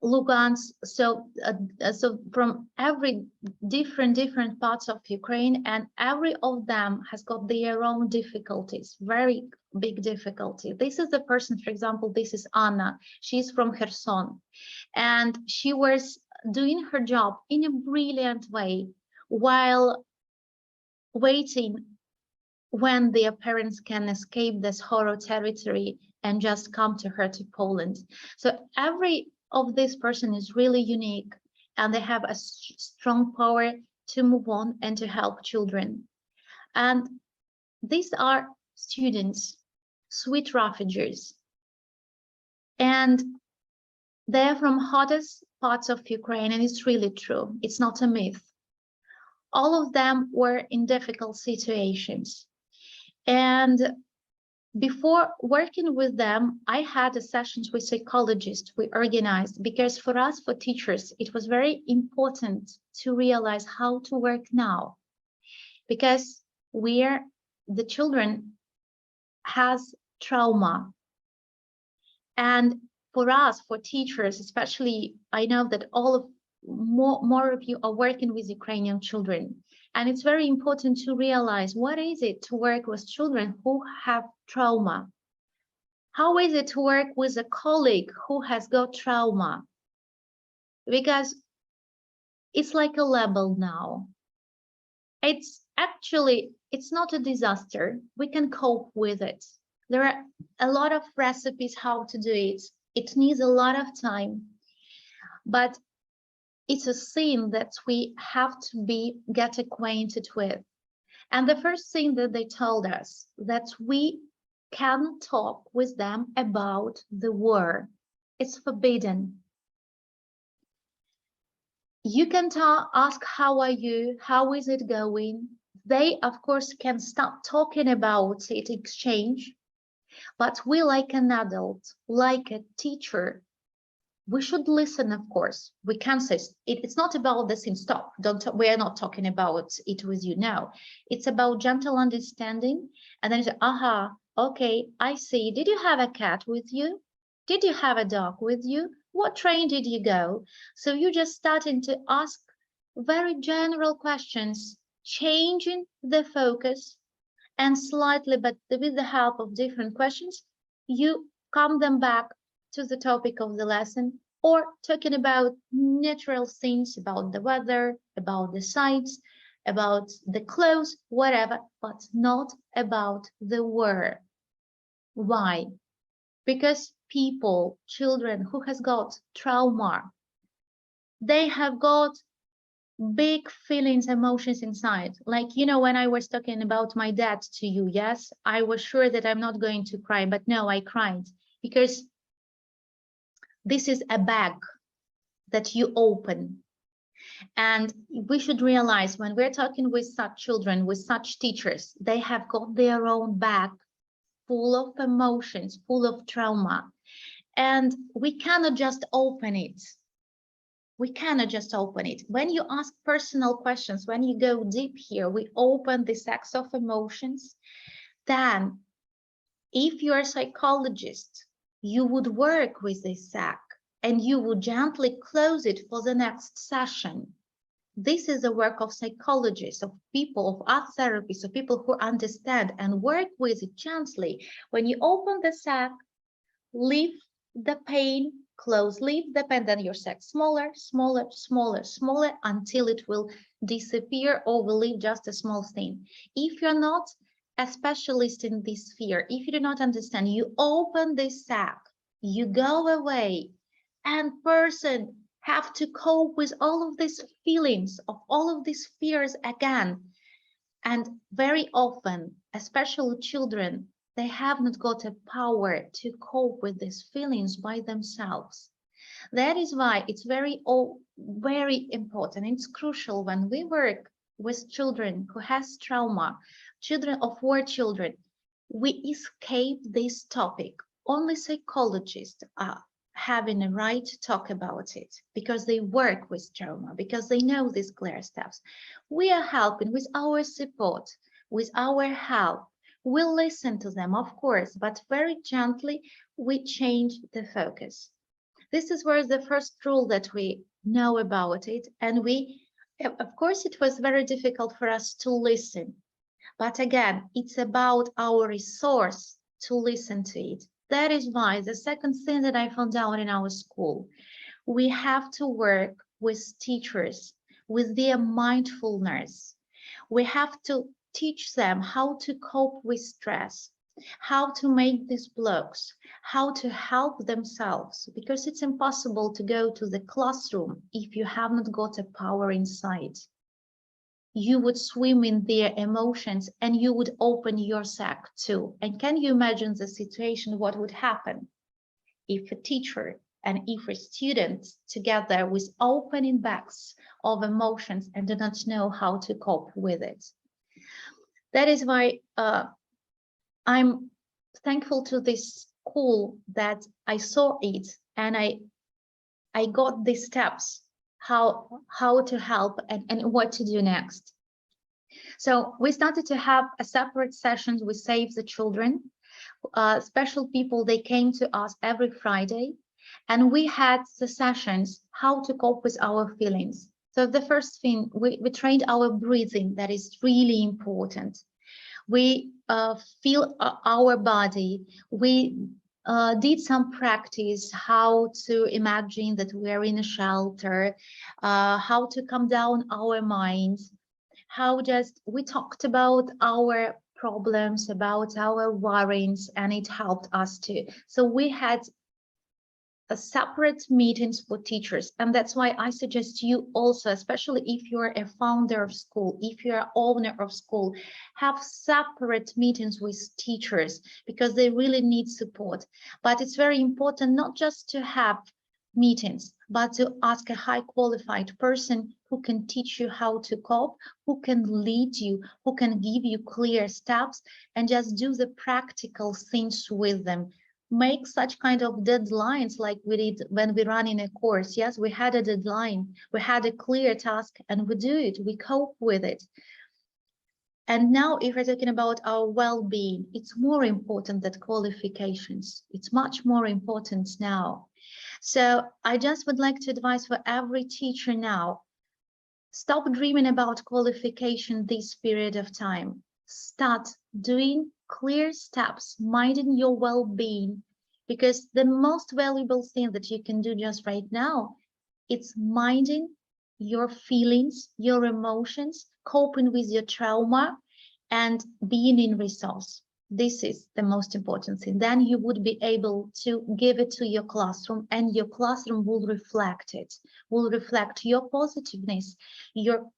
Lugansk. So from every different parts of Ukraine, and every of them has got their own difficulties, very big difficulty. This is the person, for example, this is Anna. She's from Kherson, and she was doing her job in a brilliant way while waiting when their parents can escape this horror territory and just come to her to Poland. So every of this person is really unique, and they have a strong power to move on and to help children. And these are students, sweet refugees, and they're from hottest parts of Ukraine, and it's really true. It's not a myth. All of them were in difficult situations. And before working with them, I had sessions with psychologists we organized, because for us, for teachers, it was very important to realize how to work now, because the children has trauma. And for us, for teachers, especially, I know that more of you are working with Ukrainian children. And it's very important to realize, what is it to work with children who have trauma? How is it to work with a colleague who has got trauma? Because it's like a label now. It's not a disaster. We can cope with it. There are a lot of recipes how to do it. It needs a lot of time, but it's a scene that we have to get acquainted with. And the first thing that they told us, that we can talk with them about the war. It's forbidden. You can ask, how are you? How is it going? They, of course, can stop talking about it, exchange. But we, like an adult, like a teacher, we should listen, of course. We can say, it's not about this in stop. We are not talking about it with you now. It's about gentle understanding. And then you say, aha, okay, I see. Did you have a cat with you? Did you have a dog with you? What train did you go? So you're just starting to ask very general questions, changing the focus, and slightly, but with the help of different questions, you come them back to the topic of the lesson, or talking about natural things, about the weather, about the sights, about the clothes, whatever, but not about the war. Why? Because people, children who has got trauma, they have got big feelings, emotions inside. Like, when I was talking about my dad to you, yes, I was sure that I'm not going to cry, but no, I cried, because this is a bag that you open. And we should realize, when we're talking with such children, with such teachers, they have got their own bag full of emotions, full of trauma. And we cannot just open it. We cannot just open it. When you ask personal questions, when you go deep here, we open the sacks of emotions. Then, if you're a psychologist, you would work with this sack and you would gently close it for the next session. This is the work of psychologists, of people, of art therapists, of people who understand and work with it gently. When you open the sack, leave the pain, close, leave the pain, then your sack smaller, smaller, smaller, smaller, until it will disappear or will leave just a small stain. If you're not a specialist in this sphere, if you do not understand, you open this sack, you go away, and person have to cope with all of these feelings, of all of these fears again. And very often, especially children, They have not got a power to cope with these feelings by themselves. That is why it's very important. It's crucial when we work with children who has trauma, children of war children, we escape this topic. Only psychologists are having a right to talk about it because they work with trauma, because they know these clear steps. We are helping with our support, with our help. We'll listen to them, of course, but very gently we change the focus. This is where the first rule that we know about it. And of course, it was very difficult for us to listen. But again, it's about our resource to listen to it. That is why the second thing that I found out in our school, we have to work with teachers, with their mindfulness. We have to teach them how to cope with stress, how to make these blocks, how to help themselves, because it's impossible to go to the classroom if you have not got a power inside. You would swim in their emotions and you would open your sack too. And can you imagine the situation, what would happen if a teacher and if a student together with opening bags of emotions and do not know how to cope with it? That is why I'm thankful to this school that I saw it and I got these steps, how to help and what to do next. So we started to have a separate sessions with Save the Children. Special people, they came to us every Friday, and we had the sessions, how to cope with our feelings. So the first thing, we trained our breathing, that is really important. We feel our body. We did some practice, how to imagine that we're in a shelter, how to calm down our minds, we talked about our problems, about our worries, and it helped us too. So we had a separate meetings for teachers, and that's why I suggest you also, especially if you're a founder of school, if you're an owner of school, have separate meetings with teachers because they really need support. But it's very important not just to have meetings, but to ask a high qualified person who can teach you how to cope, who can lead you, who can give you clear steps, and just do the practical things with them. Make such kind of deadlines like we did when we run in a course. Yes, we had a deadline, we had a clear task, and we do it, we cope with it. And now if we're talking about our well-being, it's more important than qualifications. It's much more important now. So I just would like to advise for every teacher now, stop dreaming about qualification this period of time. Start doing clear steps, minding your well-being, because the most valuable thing that you can do just right now, it's minding your feelings, your emotions, coping with your trauma, and being in resource. This is the most important thing. Then you would be able to give it to your classroom, and your classroom will reflect it, will reflect your positiveness, your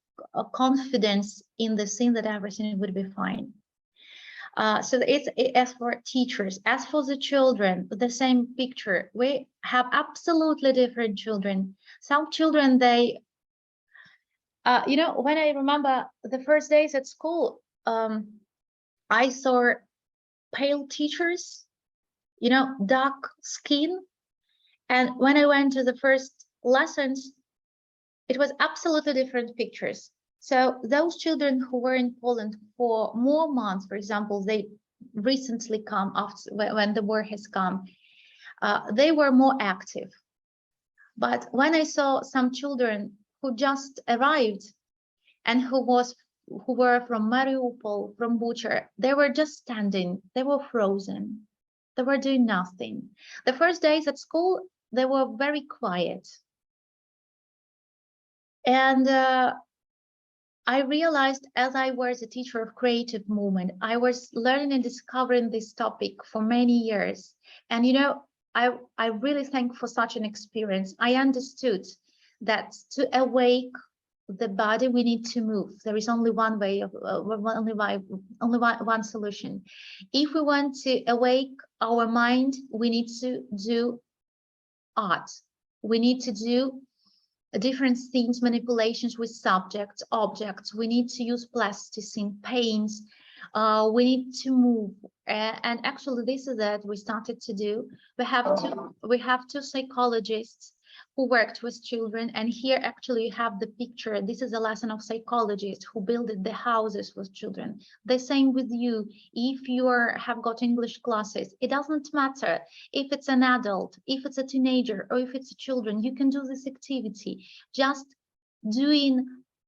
confidence in the thing that everything would be fine. So it's as for teachers. As for the children, the same picture. We have absolutely different children. Some children, they, when I remember the first days at school, I saw pale teachers, dark skin. And when I went to the first lessons, it was absolutely different pictures. So those children who were in Poland for more months, for example, they recently come after when the war has come, they were more active. But when I saw some children who just arrived and who were from Mariupol, from Bucha, they were just standing, they were frozen, they were doing nothing. The first days at school, they were very quiet. And I realized as I was a teacher of creative movement, I was learning and discovering this topic for many years. And, I really thank for such an experience. I understood that to awake the body, we need to move. There is only one way of only one solution. If we want to awake our mind, we need to do art. We need to do different things, manipulations with subjects, objects. We need to use plasticine, paints. We need to move. And actually, this is that we started to do. We have two psychologists who worked with children, and here actually you have the picture. This is a lesson of psychologists who built the houses with children. The same with you. If you have got English classes, it doesn't matter if it's an adult, if it's a teenager, or if it's a children. You can do this activity, just doing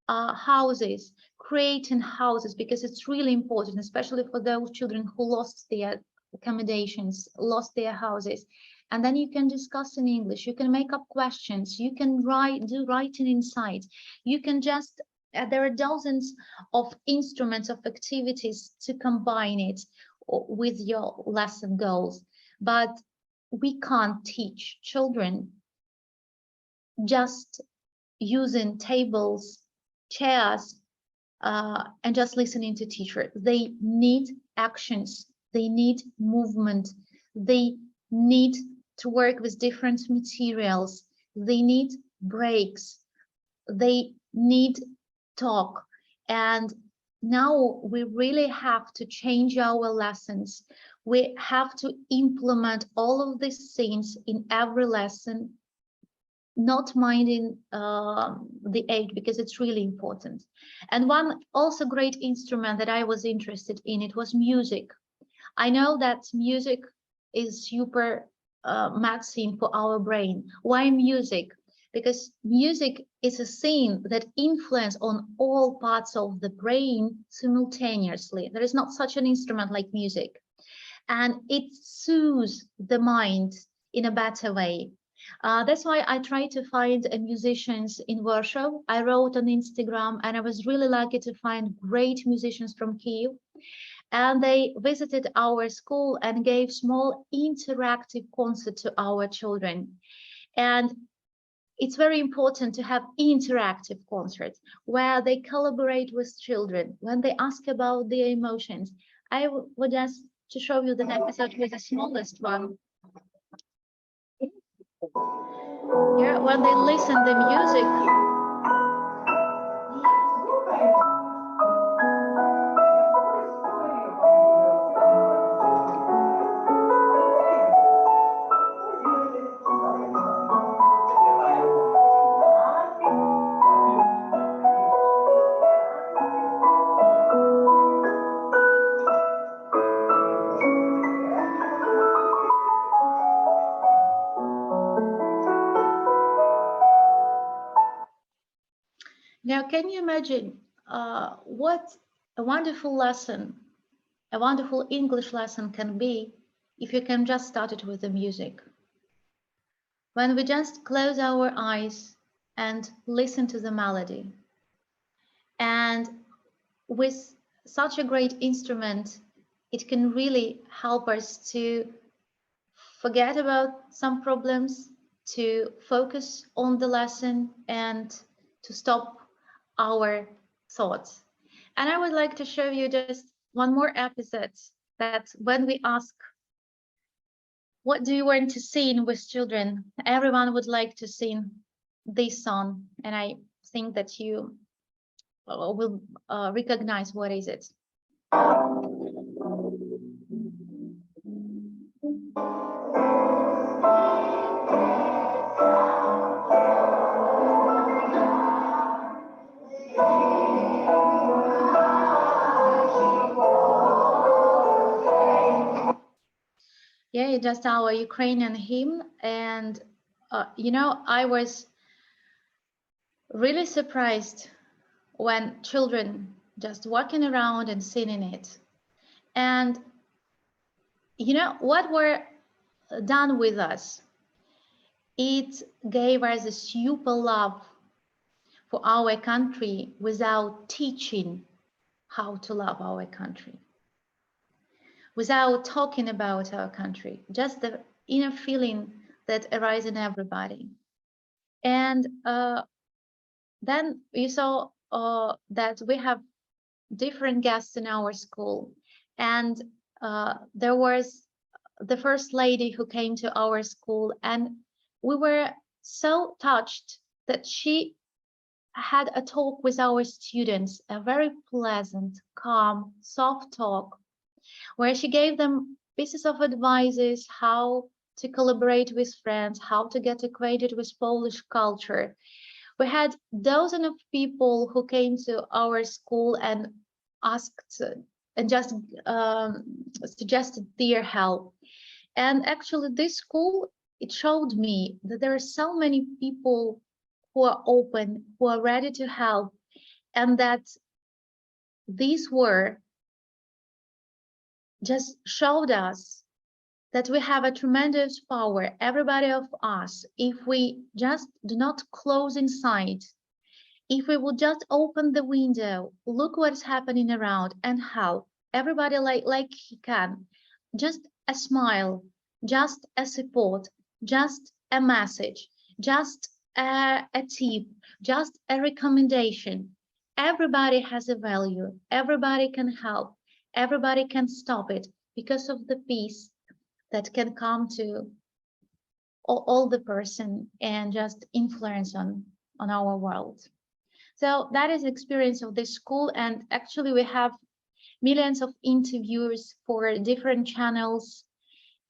houses, creating houses, because it's really important, especially for those children who lost their accommodations, lost their houses. And then you can discuss in English, you can make up questions, you can do writing inside, you can just, there are dozens of instruments, of activities to combine it with your lesson goals. But we can't teach children just using tables, chairs, and just listening to teacher. They need actions, they need movement, they need to work with different materials, they need breaks, they need talk. And now we really have to change our lessons. We have to implement all of these things in every lesson, not minding the age, because it's really important. And one also great instrument that I was interested in, it was music. I know that music is super medicine for our brain. Why music? Because music is a thing that influences on all parts of the brain simultaneously. There is not such an instrument like music, and it soothes the mind in a better way. That's why I try to find musicians in Warsaw. I wrote on Instagram, and I was really lucky to find great musicians from Kyiv. And they visited our school and gave small interactive concert to our children. And it's very important to have interactive concerts where they collaborate with children when they ask about their emotions. I would just to show you the episode with the smallest one. Yeah, when they listen to music. Now, can you imagine what a wonderful lesson, a wonderful English lesson can be if you can just start it with the music? When we just close our eyes and listen to the melody. And with such a great instrument, it can really help us to forget about some problems, to focus on the lesson, and to stop our thoughts. And I would like to show you just one more episode, that when we ask, what do you want to sing with children? Everyone would like to sing this song. And I think that you will recognize what is it. Yeah, just our Ukrainian hymn. And, you know, I was really surprised when children just walking around and singing it. And, you know, what were done with us? It gave us a super love for our country without teaching how to love our country, without talking about our country, just the inner feeling that arises in everybody. And then you saw that we have different guests in our school, and there was the first lady who came to our school, and we were so touched that she had a talk with our students, a very pleasant, calm, soft talk, where she gave them pieces of advices how to collaborate with friends, how to get acquainted with Polish culture. We had dozens of people who came to our school and asked and just suggested their help. And actually this school, it showed me that there are so many people who are open, who are ready to help, and that these were just showed us that we have a tremendous power, everybody of us, if we just do not close inside, if we would just open the window, look what's happening around and help everybody like he can, just a smile, just a support, just a message, just a tip, just a recommendation. Everybody has a value, everybody can help, everybody can stop it because of the peace that can come to all the person and just influence on our world. So that is the experience of this school, and actually we have millions of interviews for different channels,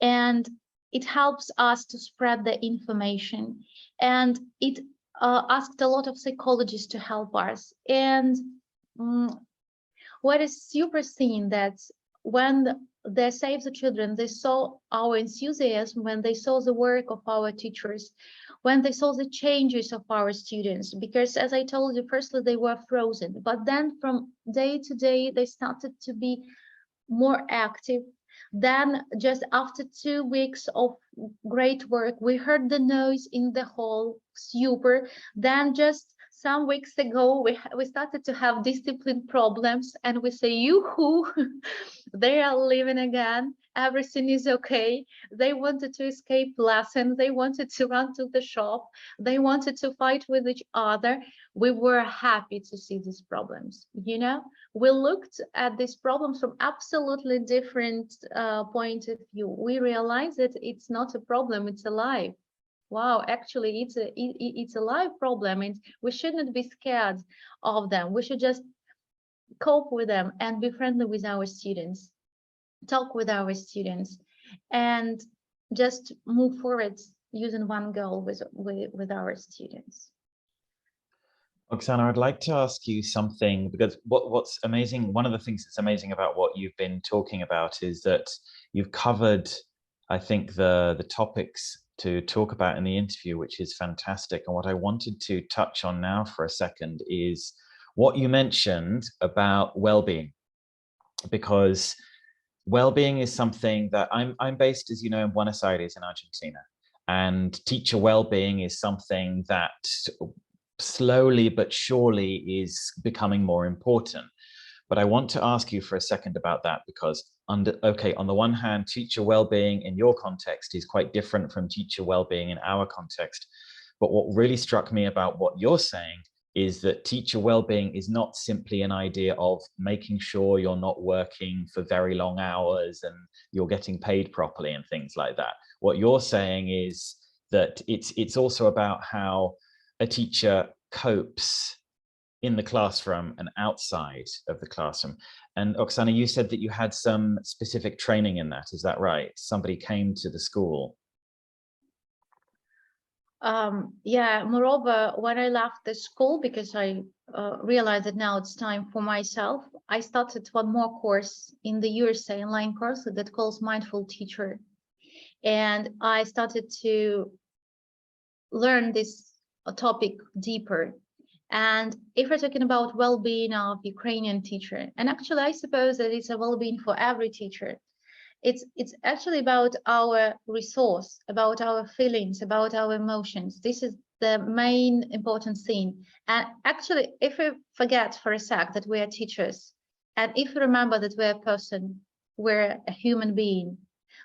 and it helps us to spread the information, and it asked a lot of psychologists to help us. And what is super seen that when they Save the Children, they saw our enthusiasm, when they saw the work of our teachers, when they saw the changes of our students, because as I told you, firstly, they were frozen, but then from day to day, they started to be more active. Then just after 2 weeks of great work, we heard the noise in the hall, super. Then just some weeks ago, we started to have discipline problems, and we say, yoo-hoo, they are living again, everything is okay. They wanted to escape lessons, they wanted to run to the shop, they wanted to fight with each other. We were happy to see these problems, you know. We looked at these problems from absolutely different point of view. We realized that it's not a problem, it's alive. Wow, actually, it's a live problem, and we shouldn't be scared of them. We should just cope with them and be friendly with our students, talk with our students, and just move forward using one goal with our students. Oksana, I'd like to ask you something, because what's amazing, one of the things that's amazing about what you've been talking about is that you've covered, I think, the topics to talk about in the interview, which is fantastic. And what I wanted to touch on now for a second is what you mentioned about well-being, because well-being is something that I'm based, as you know, in Buenos Aires in Argentina, and teacher well-being is something that slowly but surely is becoming more important. But I want to ask you for a second about that, because on the one hand, teacher well-being in your context is quite different from teacher well-being in our context. But what really struck me about what you're saying is that teacher well-being is not simply an idea of making sure you're not working for very long hours and you're getting paid properly and things like that. What you're saying is that it's also about how a teacher copes in the classroom and outside of the classroom. And Oksana, you said that you had some specific training in that. Is that right? Somebody came to the school. Yeah, moreover, when I left the school, because I realized that now it's time for myself, I started one more course in the USA, online course that calls Mindful Teacher. And I started to learn this topic deeper. And if we're talking about well-being of Ukrainian teacher, and actually I suppose that it's a well-being for every teacher. It's actually about our resource, about our feelings, about our emotions. This is the main important thing. And actually, if we forget for a sec that we are teachers, and if we remember that we're a person, we're a human being.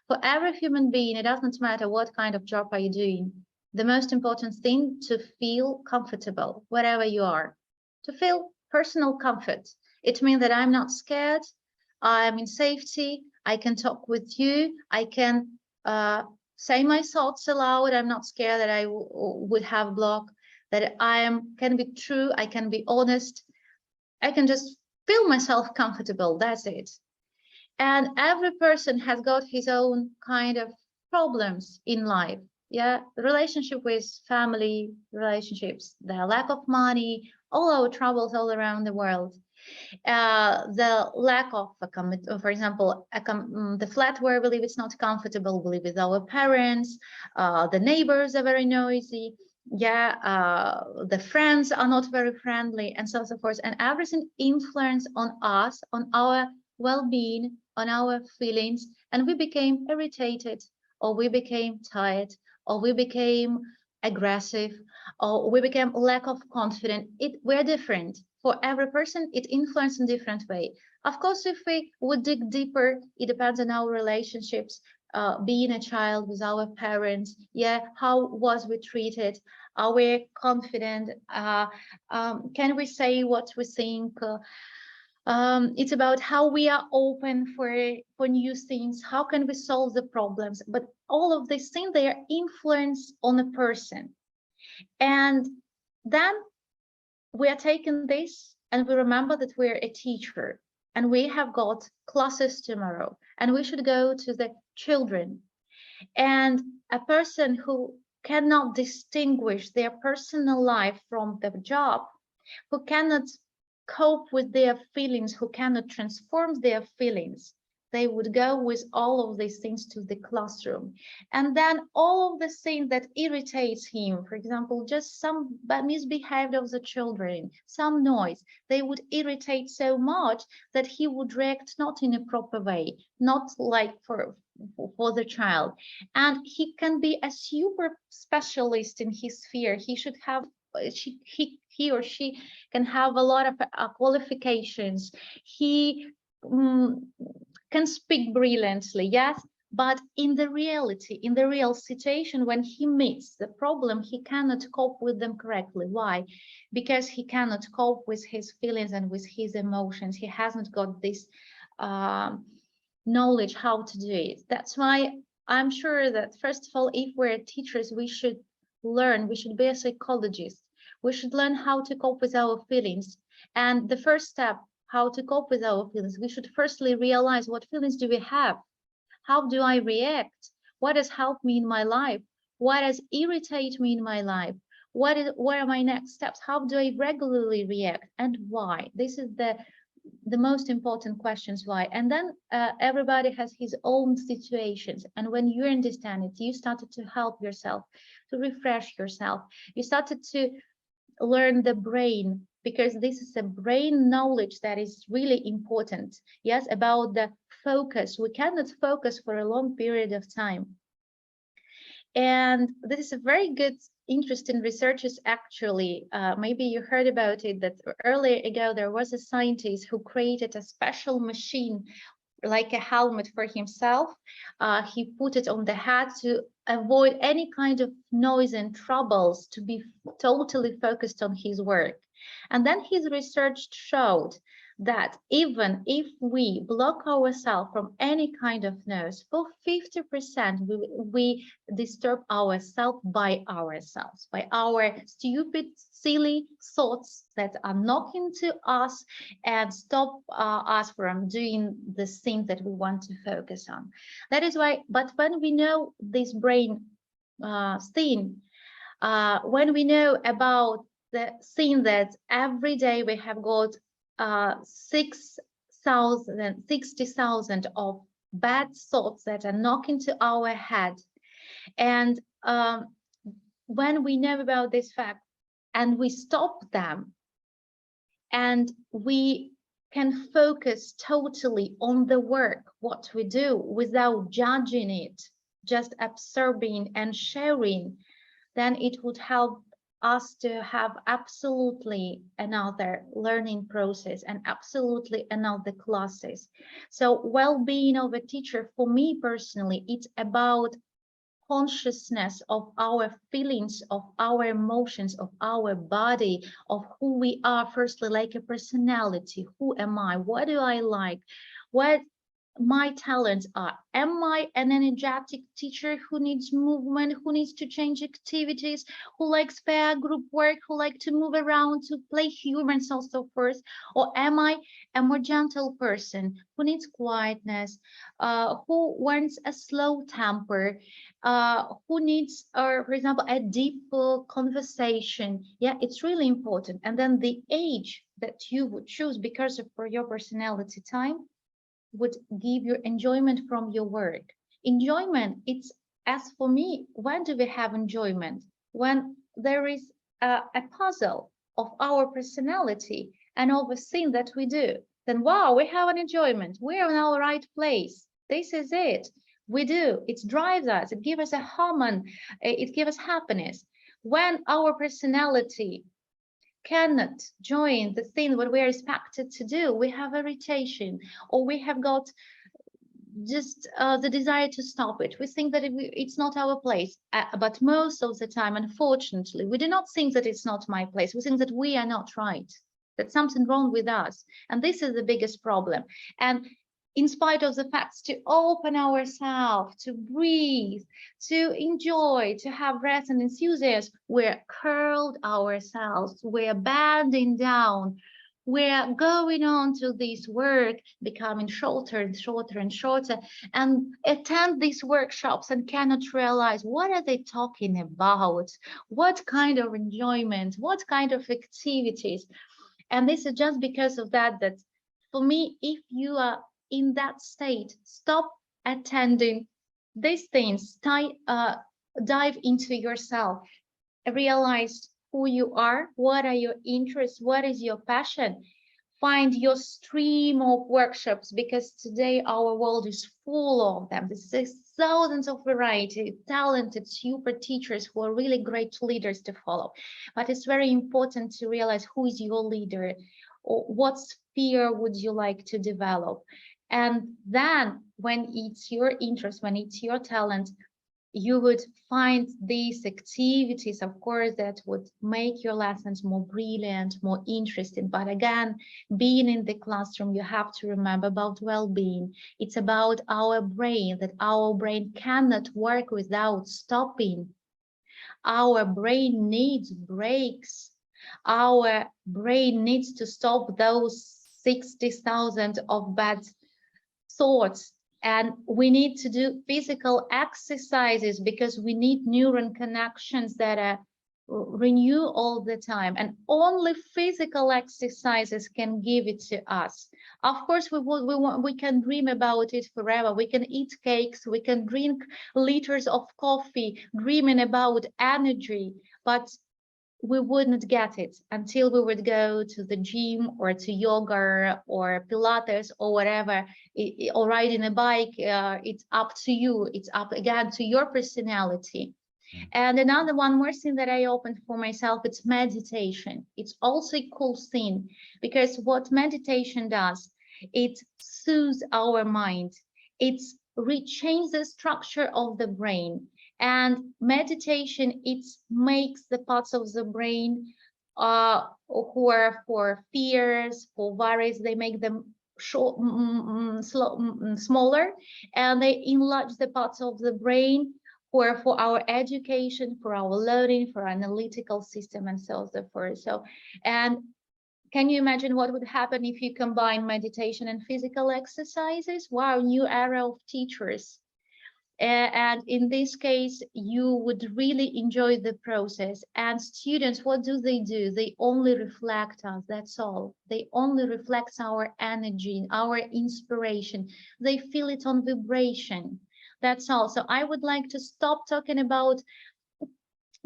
For every human being, it doesn't matter what kind of job are you doing. the most important thing to feel comfortable wherever you are, to feel personal comfort. It means that I'm not scared, I'm in safety, I can talk with you, I can say my thoughts aloud, I'm not scared that I would have block, that can be true, I can be honest, I can just feel myself comfortable, that's it. And every person has got his own kind of problems in life. Yeah, the relationship with family, relationships, the lack of money, all our troubles all around the world. The lack of, for example, the flat where we live is not comfortable, we live with our parents, the neighbors are very noisy, the friends are not very friendly, and so on and so forth. And everything influence on us, on our well-being, on our feelings, and we became irritated, or we became tired, or we became aggressive, or we became lack of confidence. We're different. For every person, it influences in different way. Of course, if we would dig deeper, it depends on our relationships, being a child with our parents. How was we treated? Are we confident? Can we say what we think? It's about how we are open for new things. How can we solve the problems? But all of these things, they are influence on a person. And then we are taking this and we remember that we're a teacher and we have got classes tomorrow and we should go to the children. And a person who cannot distinguish their personal life from the job, who cannot cope with their feelings, who cannot transform their feelings, they would go with all of these things to the classroom. And then all of the things that irritates him, for example, just some misbehavior of the children, some noise, they would irritate so much that he would react not in a proper way, not like for the child. And he can be a super specialist in his sphere. He should have he or she can have a lot of qualifications. He can speak brilliantly, yes, but in the reality, in the real situation, when he meets the problem, he cannot cope with them correctly. Why? Because he cannot cope with his feelings and with his emotions. He hasn't got this knowledge how to do it. That's why I'm sure that, first of all, if we're teachers, we should learn, we should be a psychologist. We should learn how to cope with our feelings. And the first step, how to cope with our feelings, we should firstly realize what feelings do we have? How do I react? What has helped me in my life? What has irritated me in my life? What are my next steps? How do I regularly react and why? This is the most important questions, why. And then everybody has his own situations. And when you understand it, you started to help yourself, to refresh yourself. You started to learn the brain, because this is a brain knowledge that is really important. Yes, about the focus. We cannot focus for a long period of time. And this is a very good, interesting researchers actually. Maybe you heard about it, that earlier ago there was a scientist who created a special machine, like a helmet for himself. He put it on the head to avoid any kind of noise and troubles, to be totally focused on his work. And then his research showed that even if we block ourselves from any kind of noise, for 50% we disturb ourselves by ourselves, by our stupid, silly thoughts that are knocking to us and stop us from doing the thing that we want to focus on. That is why, but when we know this brain thing, when we know about the thing that every day we have got 60,000 of bad thoughts that are knocking to our head, and when we know about this fact and we stop them, and we can focus totally on the work, what we do, without judging it, just absorbing and sharing, then it would help us to have absolutely another learning process and absolutely another classes. So well-being of a teacher, for me personally, it's about consciousness of our feelings, of our emotions, of our body, of who we are, firstly, like a personality. Who am I? What do I like? What my talents are. Am I an energetic teacher who needs movement, who needs to change activities, who likes pair group work, who like to move around, to play humans also first? Or am I a more gentle person who needs quietness, who wants a slow temper, who needs, for example, a deep conversation? Yeah, it's really important. And then the age that you would choose because of for your personality time would give you enjoyment from your work. Enjoyment, it's, as for me, when do we have enjoyment? When there is a puzzle of our personality and of a thing that we do, then wow, we have an enjoyment. We're in our right place. This is it. We do. It drives us. It gives us a harmony. It gives us happiness. When our personality cannot join the thing what we are expected to do, we have irritation, or we have got just the desire to stop it. We think that it's not our place, but most of the time, unfortunately, we do not think that it's not my place. We think that we are not right, that something wrong with us, and this is the biggest problem. And in spite of the facts, to open ourselves, to breathe, to enjoy, to have rest and enthusiasm, we're curled ourselves, we're bending down, we're going on to this work, becoming shorter and shorter and shorter, and attend these workshops and cannot realize what are they talking about, what kind of enjoyment, what kind of activities. And this is just because of that, that for me, if you are in that state, stop attending these things, dive into yourself, realize who you are, what are your interests, what is your passion, find your stream of workshops, because today our world is full of them. There's thousands of variety, talented, super teachers who are really great leaders to follow. But it's very important to realize who is your leader, or what sphere would you like to develop. And then when it's your interest, when it's your talent, you would find these activities, of course, that would make your lessons more brilliant, more interesting. But again, being in the classroom, you have to remember about well-being. It's about our brain, that our brain cannot work without stopping. Our brain needs breaks. Our brain needs to stop those 60,000 of bad thoughts, and we need to do physical exercises because we need neuron connections that are renew all the time, and only physical exercises can give it to us. Of course, we can dream about it forever. We can eat cakes, we can drink liters of coffee, dreaming about energy, but we wouldn't get it until we would go to the gym or to yoga or Pilates or whatever, or riding a bike. It's up to you. It's up again to your personality. And another one more thing that I opened for myself, it's meditation. It's also a cool thing, because what meditation does, it soothes our mind. It's rechanges the structure of the brain. And meditation, it makes the parts of the brain who are for fears, for worries, they make them short, smaller, and they enlarge the parts of the brain for our education, for our learning, for our analytical system, and so forth. So, and can you imagine what would happen if you combine meditation and physical exercises? Wow, new era of teachers. And in this case, you would really enjoy the process. And students, what do? They only reflect us, that's all. They only reflect our energy, our inspiration. They feel it on vibration. That's all. So I would like to stop talking about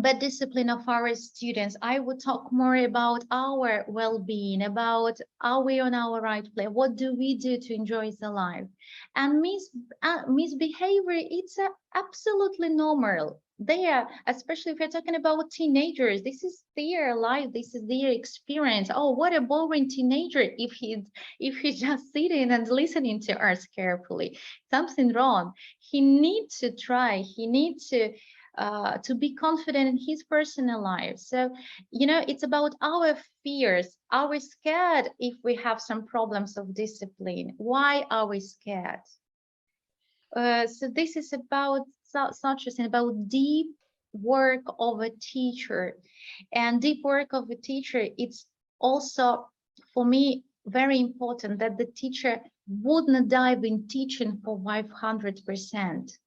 the discipline of our students. I would talk more about our well-being, about are we on our right place? What do we do to enjoy the life? And misbehavior, it's absolutely normal. there, especially if you're talking about teenagers, this is their life, this is their experience. Oh, what a boring teenager if he's just sitting and listening to us carefully. Something wrong. He needs to try, he needs to be confident in his personal life. So, you know, it's about our fears. Are we scared if we have some problems of discipline? Why are we scared? So this is about such a thing, about deep work of a teacher. And deep work of a teacher, it's also, for me, very important that the teacher wouldn't dive in teaching for 500%.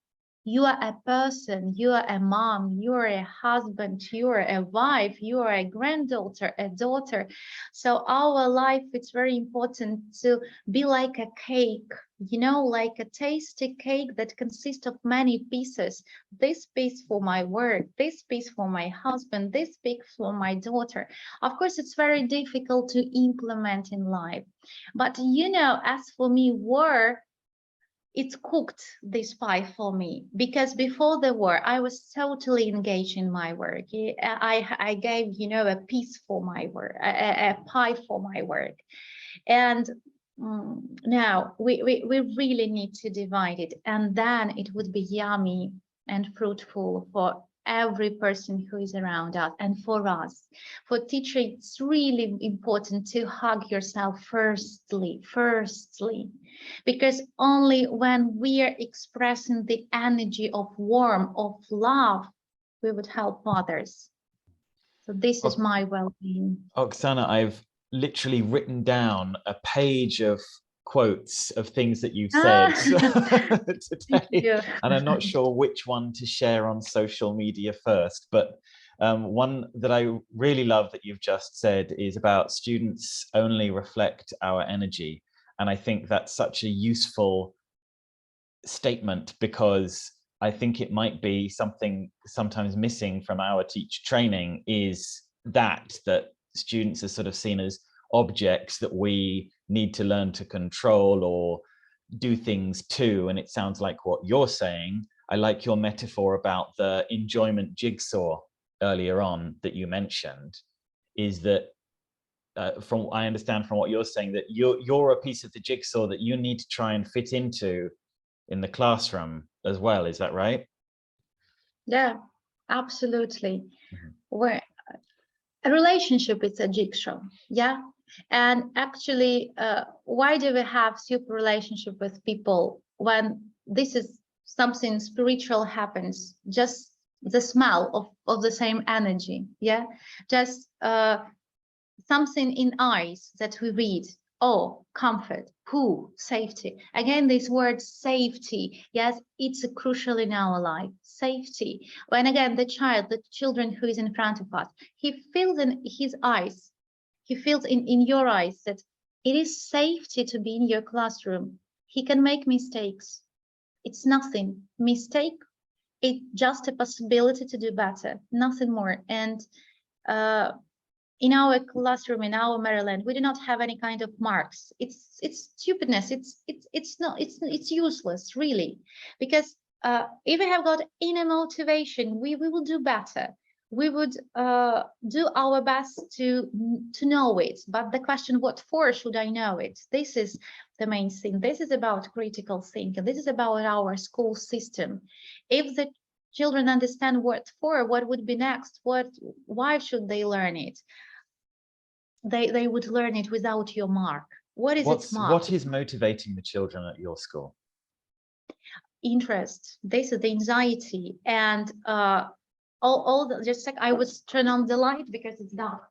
You are a person, you are a mom, you are a husband, you are a wife, you are a granddaughter, a daughter. So our life, it's very important to be like a cake, you know, like a tasty cake that consists of many pieces. This piece for my work, this piece for my husband, this piece for my daughter. Of course, it's very difficult to implement in life. But, you know, as for me, work, it's cooked this pie for me, because before the war I was totally engaged in my work. I gave, you know, a piece for my work, a pie for my work. And now we really need to divide it, and then it would be yummy and fruitful for every person who is around us. And for us, for teacher, it's really important to hug yourself firstly, because only when we are expressing the energy of warmth, of love, we would help others. So this is my well-being. Oksana, I've literally written down a page of quotes of things that you've said today, and I'm not sure which one to share on social media first, but one that I really love that you've just said is about students only reflect our energy. And I think that's such a useful statement, because I think it might be something sometimes missing from our teacher training, is that students are sort of seen as objects that we need to learn to control or do things to. And it sounds like what you're saying. I like your metaphor about the enjoyment jigsaw earlier on that you mentioned, is that from I understand from what you're saying, that you're a piece of the jigsaw that you need to try and fit into in the classroom as well. Is that right? Yeah, absolutely. Mm-hmm. Where a relationship is a jigsaw, yeah. And actually, why do we have super relationship with people when this is something spiritual happens? Just the smell of the same energy, yeah. Just something in eyes that we read. Oh, comfort, who, safety. Again, this word safety, yes, it's crucial in our life. Safety. When again, the children who is in front of us, he feels in his eyes, he feels in your eyes that it is safety to be in your classroom. He can make mistakes. It's nothing. Mistake, it's just a possibility to do better, nothing more. And in our classroom in our Maryland, we do not have any kind of marks. It's stupidness. It's useless, really, because if we have got inner motivation, we will do better. We would do our best to know it. But the question, what for should I know it? This is the main thing. This is about critical thinking. This is about our school system. If the children understand what for, what would be next, why should they learn it? They would learn it without your mark. What is its mark? What is motivating the children at your school? Interest. This is the anxiety, and just a sec, I would turn on the light because it's dark.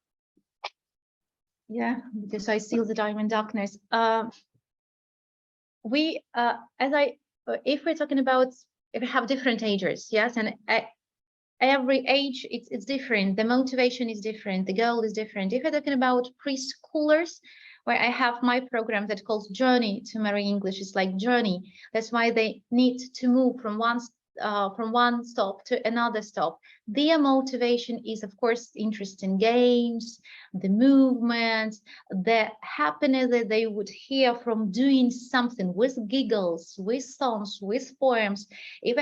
Yeah, because I see that I'm in darkness. If we're talking about, if we have different ages, yes, and every age it's different, the motivation is different, the goal is different. If we're talking about preschoolers, where I have my program that calls Journey to Marry English, it's like journey. That's why they need to move from one stop to another stop. Their motivation is, of course, interest in games, the movements, the happiness that they would hear from doing something, with giggles, with songs, with poems. If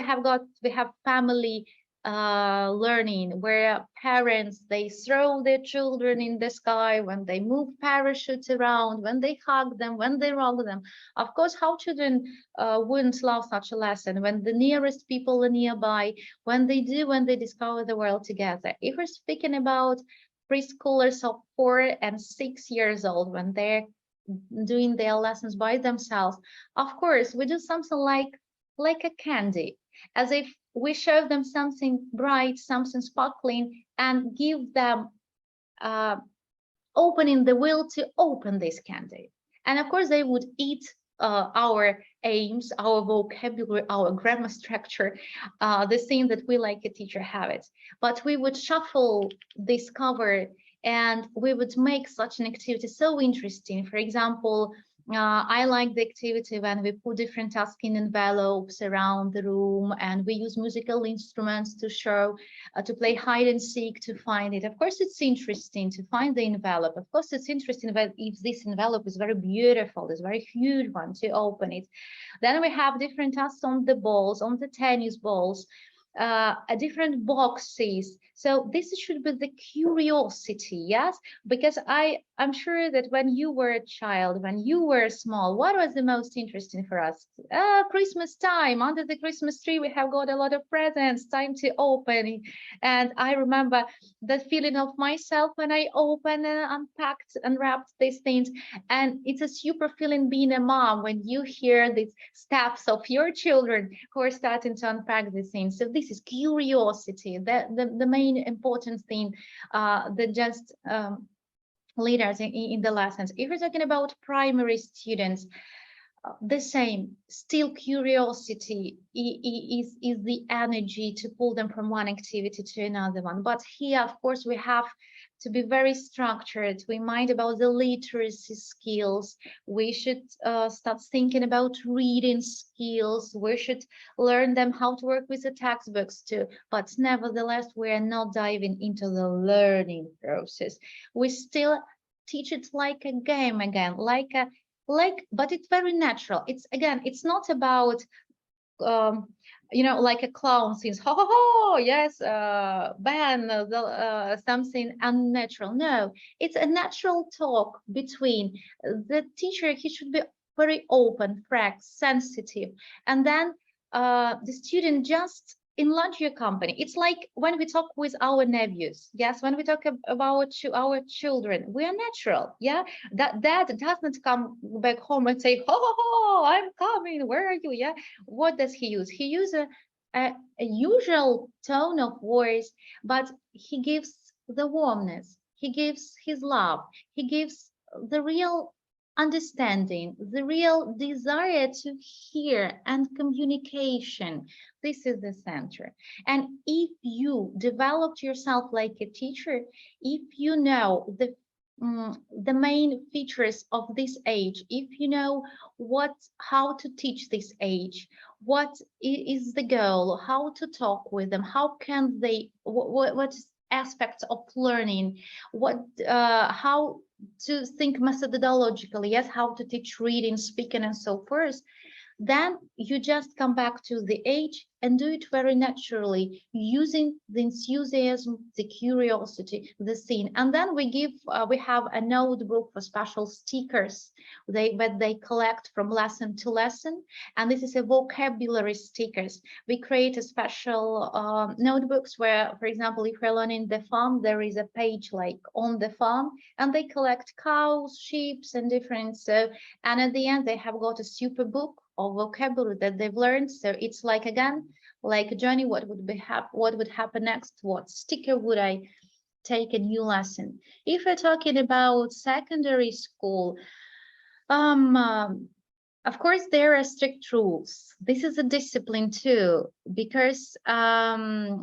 we have family learning, where parents, they throw their children in the sky, when they move parachutes around, when they hug them, when they rock them. Of course, how children wouldn't love such a lesson when the nearest people are nearby, when they discover the world together. If we're speaking about preschoolers of 4 and 6 years old, when they're doing their lessons by themselves, of course we do something like a candy, as if we show them something bright, something sparkling, and give them opening the will to open this candy. And of course they would eat our aims, our vocabulary, our grammar structure, the thing that we like a teacher have it. But we would shuffle this cover, and we would make such an activity so interesting. For example, I like the activity when we put different tasks in envelopes around the room, and we use musical instruments to show, to play hide and seek to find it. Of course, it's interesting to find the envelope. Of course, it's interesting if this envelope is very beautiful, it's very huge one, to open it. Then we have different tasks on the balls, on the tennis balls, different boxes. So this should be the curiosity, yes? Because I'm sure that when you were a child, when you were small, what was the most interesting for us? Christmas time. Under the Christmas tree, we have got a lot of presents, time to open. And I remember the feeling of myself when I opened and unpacked and wrapped these things. And it's a super feeling being a mom when you hear these steps of your children who are starting to unpack these things. So this is curiosity, the main important thing that just lead us in the lessons. If we're talking about primary students, the same, still curiosity is the energy to pull them from one activity to another one. But here, of course, we have to be very structured. We mind about the literacy skills. We should start thinking about reading skills. We should learn them how to work with the textbooks too. But nevertheless, we are not diving into the learning process. We still teach it like a game again, but it's very natural. It's not about like a clown sings ho ho ho, yes, ban something unnatural. No, it's a natural talk between the teacher. He should be very open, frank, sensitive, and then the student just enlarge your company. It's like when we talk with our nephews, yes, when we talk about our children, we are natural, yeah. That does not come back home and say, ho ho ho, I'm coming, where are you? Yeah, what does he use? He uses a usual tone of voice, but he gives the warmness, he gives his love, he gives the real understanding, the real desire to hear, and communication. This is the center. And if you developed yourself like a teacher, if you know the main features of this age, if you know how to teach this age, what is the goal, how to talk with them, how can they, what aspects of learning, how to think methodologically, yes, how to teach reading, speaking, and so forth, then you just come back to the age and do it very naturally, using the enthusiasm, the curiosity, the scene. And then we have a notebook for special stickers that they collect from lesson to lesson. And this is a vocabulary stickers. We create a special notebooks where, for example, if we're learning the farm, there is a page like on the farm, and they collect cows, sheep, and different. So, and at the end, they have got a super book of vocabulary that they've learned. So it's like, again, like a journey, what would happen next, what sticker would I take a new lesson. If we're talking about secondary school, of course there are strict rules. This is a discipline too, because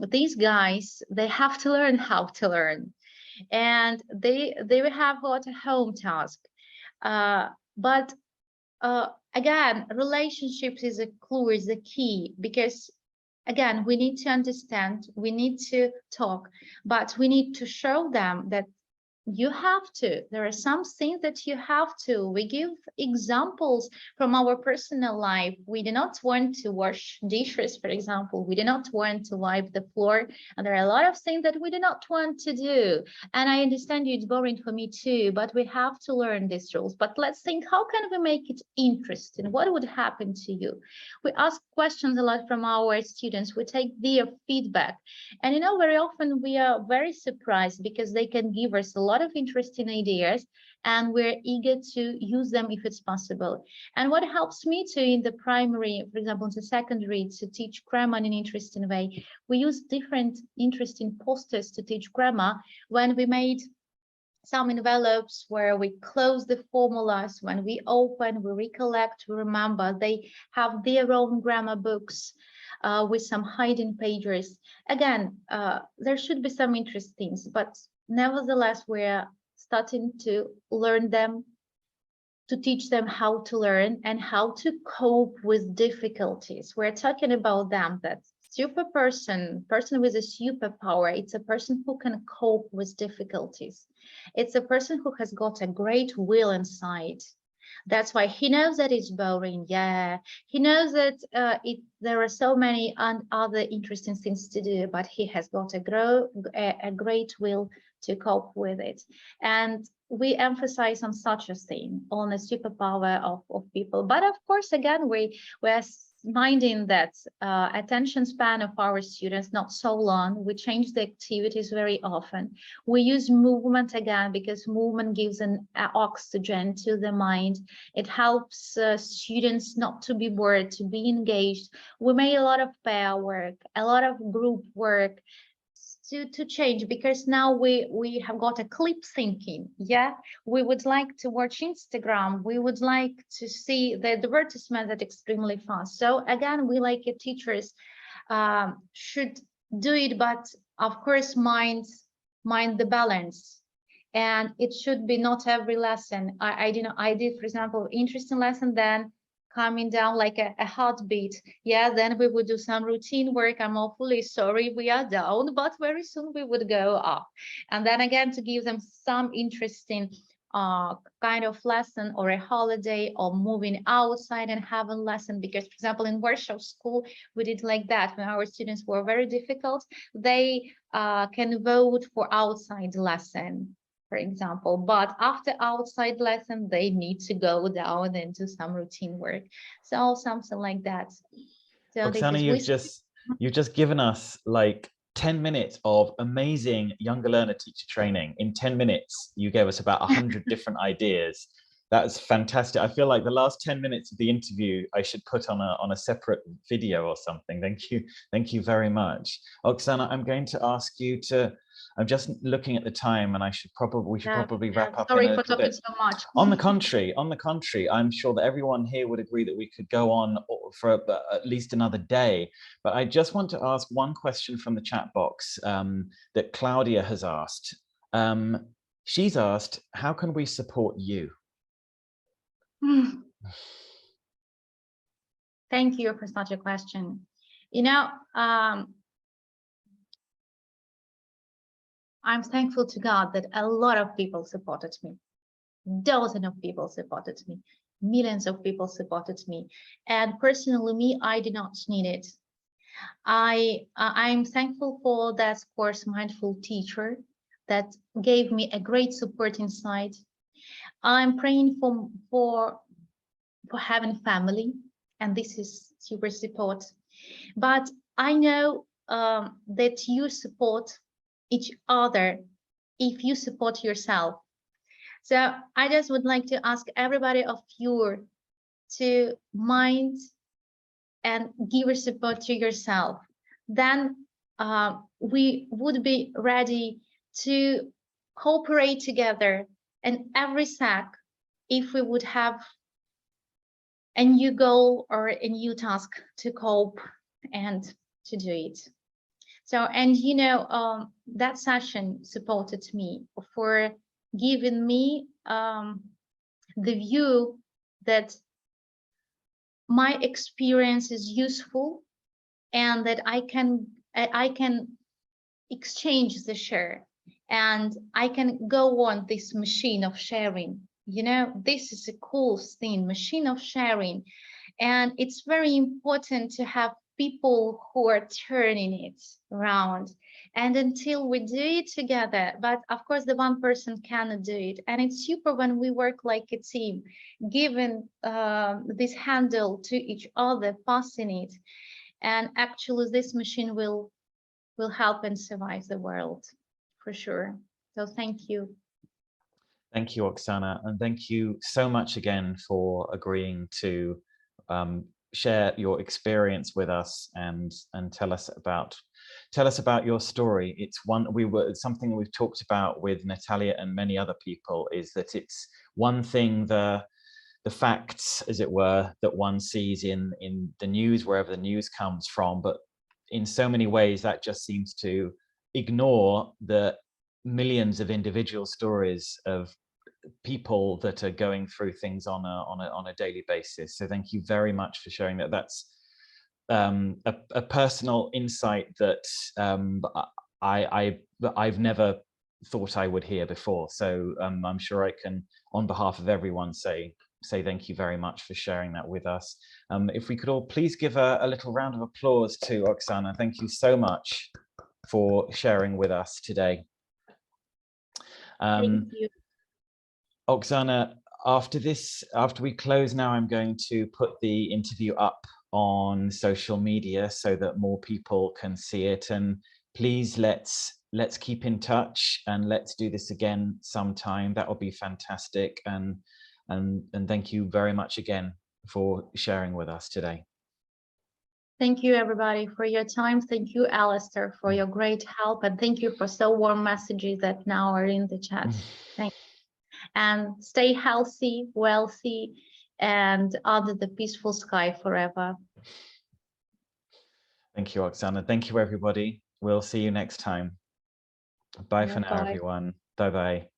these guys, they have to learn how to learn, and they will have got a home task, but again, relationships is a clue, is the key, because again, we need to understand, we need to talk, but we need to show them that You have to. There are some things that you have to. We give examples from our personal life. We do not want to wash dishes, for example. We do not want to wipe the floor. And there are a lot of things that we do not want to do. And I understand you, it's boring for me too, but we have to learn these rules. But let's think, how can we make it interesting? What would happen to you? We ask questions a lot from our students. We take their feedback. And you know, very often we are very surprised because they can give us a lot of interesting ideas, and we're eager to use them if it's possible. And what helps me to in the primary, for example, in the secondary, to teach grammar in an interesting way, we use different interesting posters to teach grammar. When we made some envelopes where we close the formulas, when we open, we recollect, we remember, they have their own grammar books with some hidden pages. Again, there should be some interesting things, but nevertheless, we're starting to learn them, to teach them how to learn and how to cope with difficulties. We're talking about them, that person with a superpower. It's a person who can cope with difficulties. It's a person who has got a great will inside. That's why he knows that it's boring. Yeah, he knows that there are so many other interesting things to do, but he has got a great will to cope with it. And we emphasize on such a thing, on the superpower of people. But of course, again, we're minding that attention span of our students not so long. We change the activities very often. We use movement again, because movement gives an oxygen to the mind. It helps students not to be bored, to be engaged. We made a lot of pair work, a lot of group work, to change, because now we have got a clip thinking. Yeah, we would like to watch Instagram, we would like to see the advertisement that extremely fast. So again, we like teachers should do it, but of course mind the balance. And it should be not every lesson. I did, for example, interesting lesson, then coming down like a heartbeat. Yeah, then we would do some routine work. I'm awfully sorry, we are down, but very soon we would go up. And then again, to give them some interesting kind of lesson, or a holiday, or moving outside and have a lesson. Because, for example, in Warsaw school, we did like that. When our students were very difficult, they can vote for outside lesson, for example, but after outside lesson, they need to go down and do some routine work. So something like that. So Oksana, you've just given us like 10 minutes of amazing younger learner teacher training. In 10 minutes, you gave us about 100 different ideas. That's fantastic. I feel like the last 10 minutes of the interview, I should put on a separate video or something. Thank you very much. Oksana, I'm going to ask you to, I'm just looking at the time, and we should probably wrap up. Sorry for talking so much. On the contrary, I'm sure that everyone here would agree that we could go on for at least another day. But I just want to ask one question from the chat box that Claudia has asked. She's asked, how can we support you? Thank you for such a question. You know, I'm thankful to God that a lot of people supported me. Dozens of people supported me. Millions of people supported me. And personally, me, I did not need it. I'm thankful for that course Mindful Teacher that gave me a great support inside. I'm praying for having family, and this is super support. But I know that you support each other if you support yourself. So I just would like to ask everybody of you to mind and give your support to yourself. Then we would be ready to cooperate together in every SAC if we would have a new goal or a new task to cope and to do it. So, and you know, that session supported me for giving me the view that my experience is useful and that I can exchange the share. and I can go on this machine of sharing. You know, this is a cool thing, machine of sharing. And it's very important to have people who are turning it around. And until we do it together, but of course the one person cannot do it. And it's super when we work like a team, giving this handle to each other, passing it. And actually this machine will help and survive the world for sure. So thank you. Thank you, Oksana, and thank you so much again for agreeing to share your experience with us and tell us about your story. It's something we've talked about with Natalia and many other people, is that it's one thing the facts, as it were, that one sees in the news, wherever the news comes from, but in so many ways that just seems to ignore the millions of individual stories of people that are going through things on a daily basis. So thank you very much for sharing that. That's a personal insight that I've never thought I would hear before. So I'm sure I can, on behalf of everyone, say thank you very much for sharing that with us. If we could all please give a little round of applause to Oksana. Thank you so much for sharing with us today. Thank you. Oksana, after we close now, I'm going to put the interview up on social media so that more people can see it. And please let's keep in touch and let's do this again sometime. That would be fantastic. And thank you very much again for sharing with us today. Thank you, everybody, for your time. Thank you, Alistair, for your great help. And thank you for so warm messages that now are in the chat. Thank you. And stay healthy, wealthy, and under the peaceful sky forever. Thank you, Oksana. Thank you, everybody. We'll see you next time. Bye for now, Bye. everyone. Bye-bye.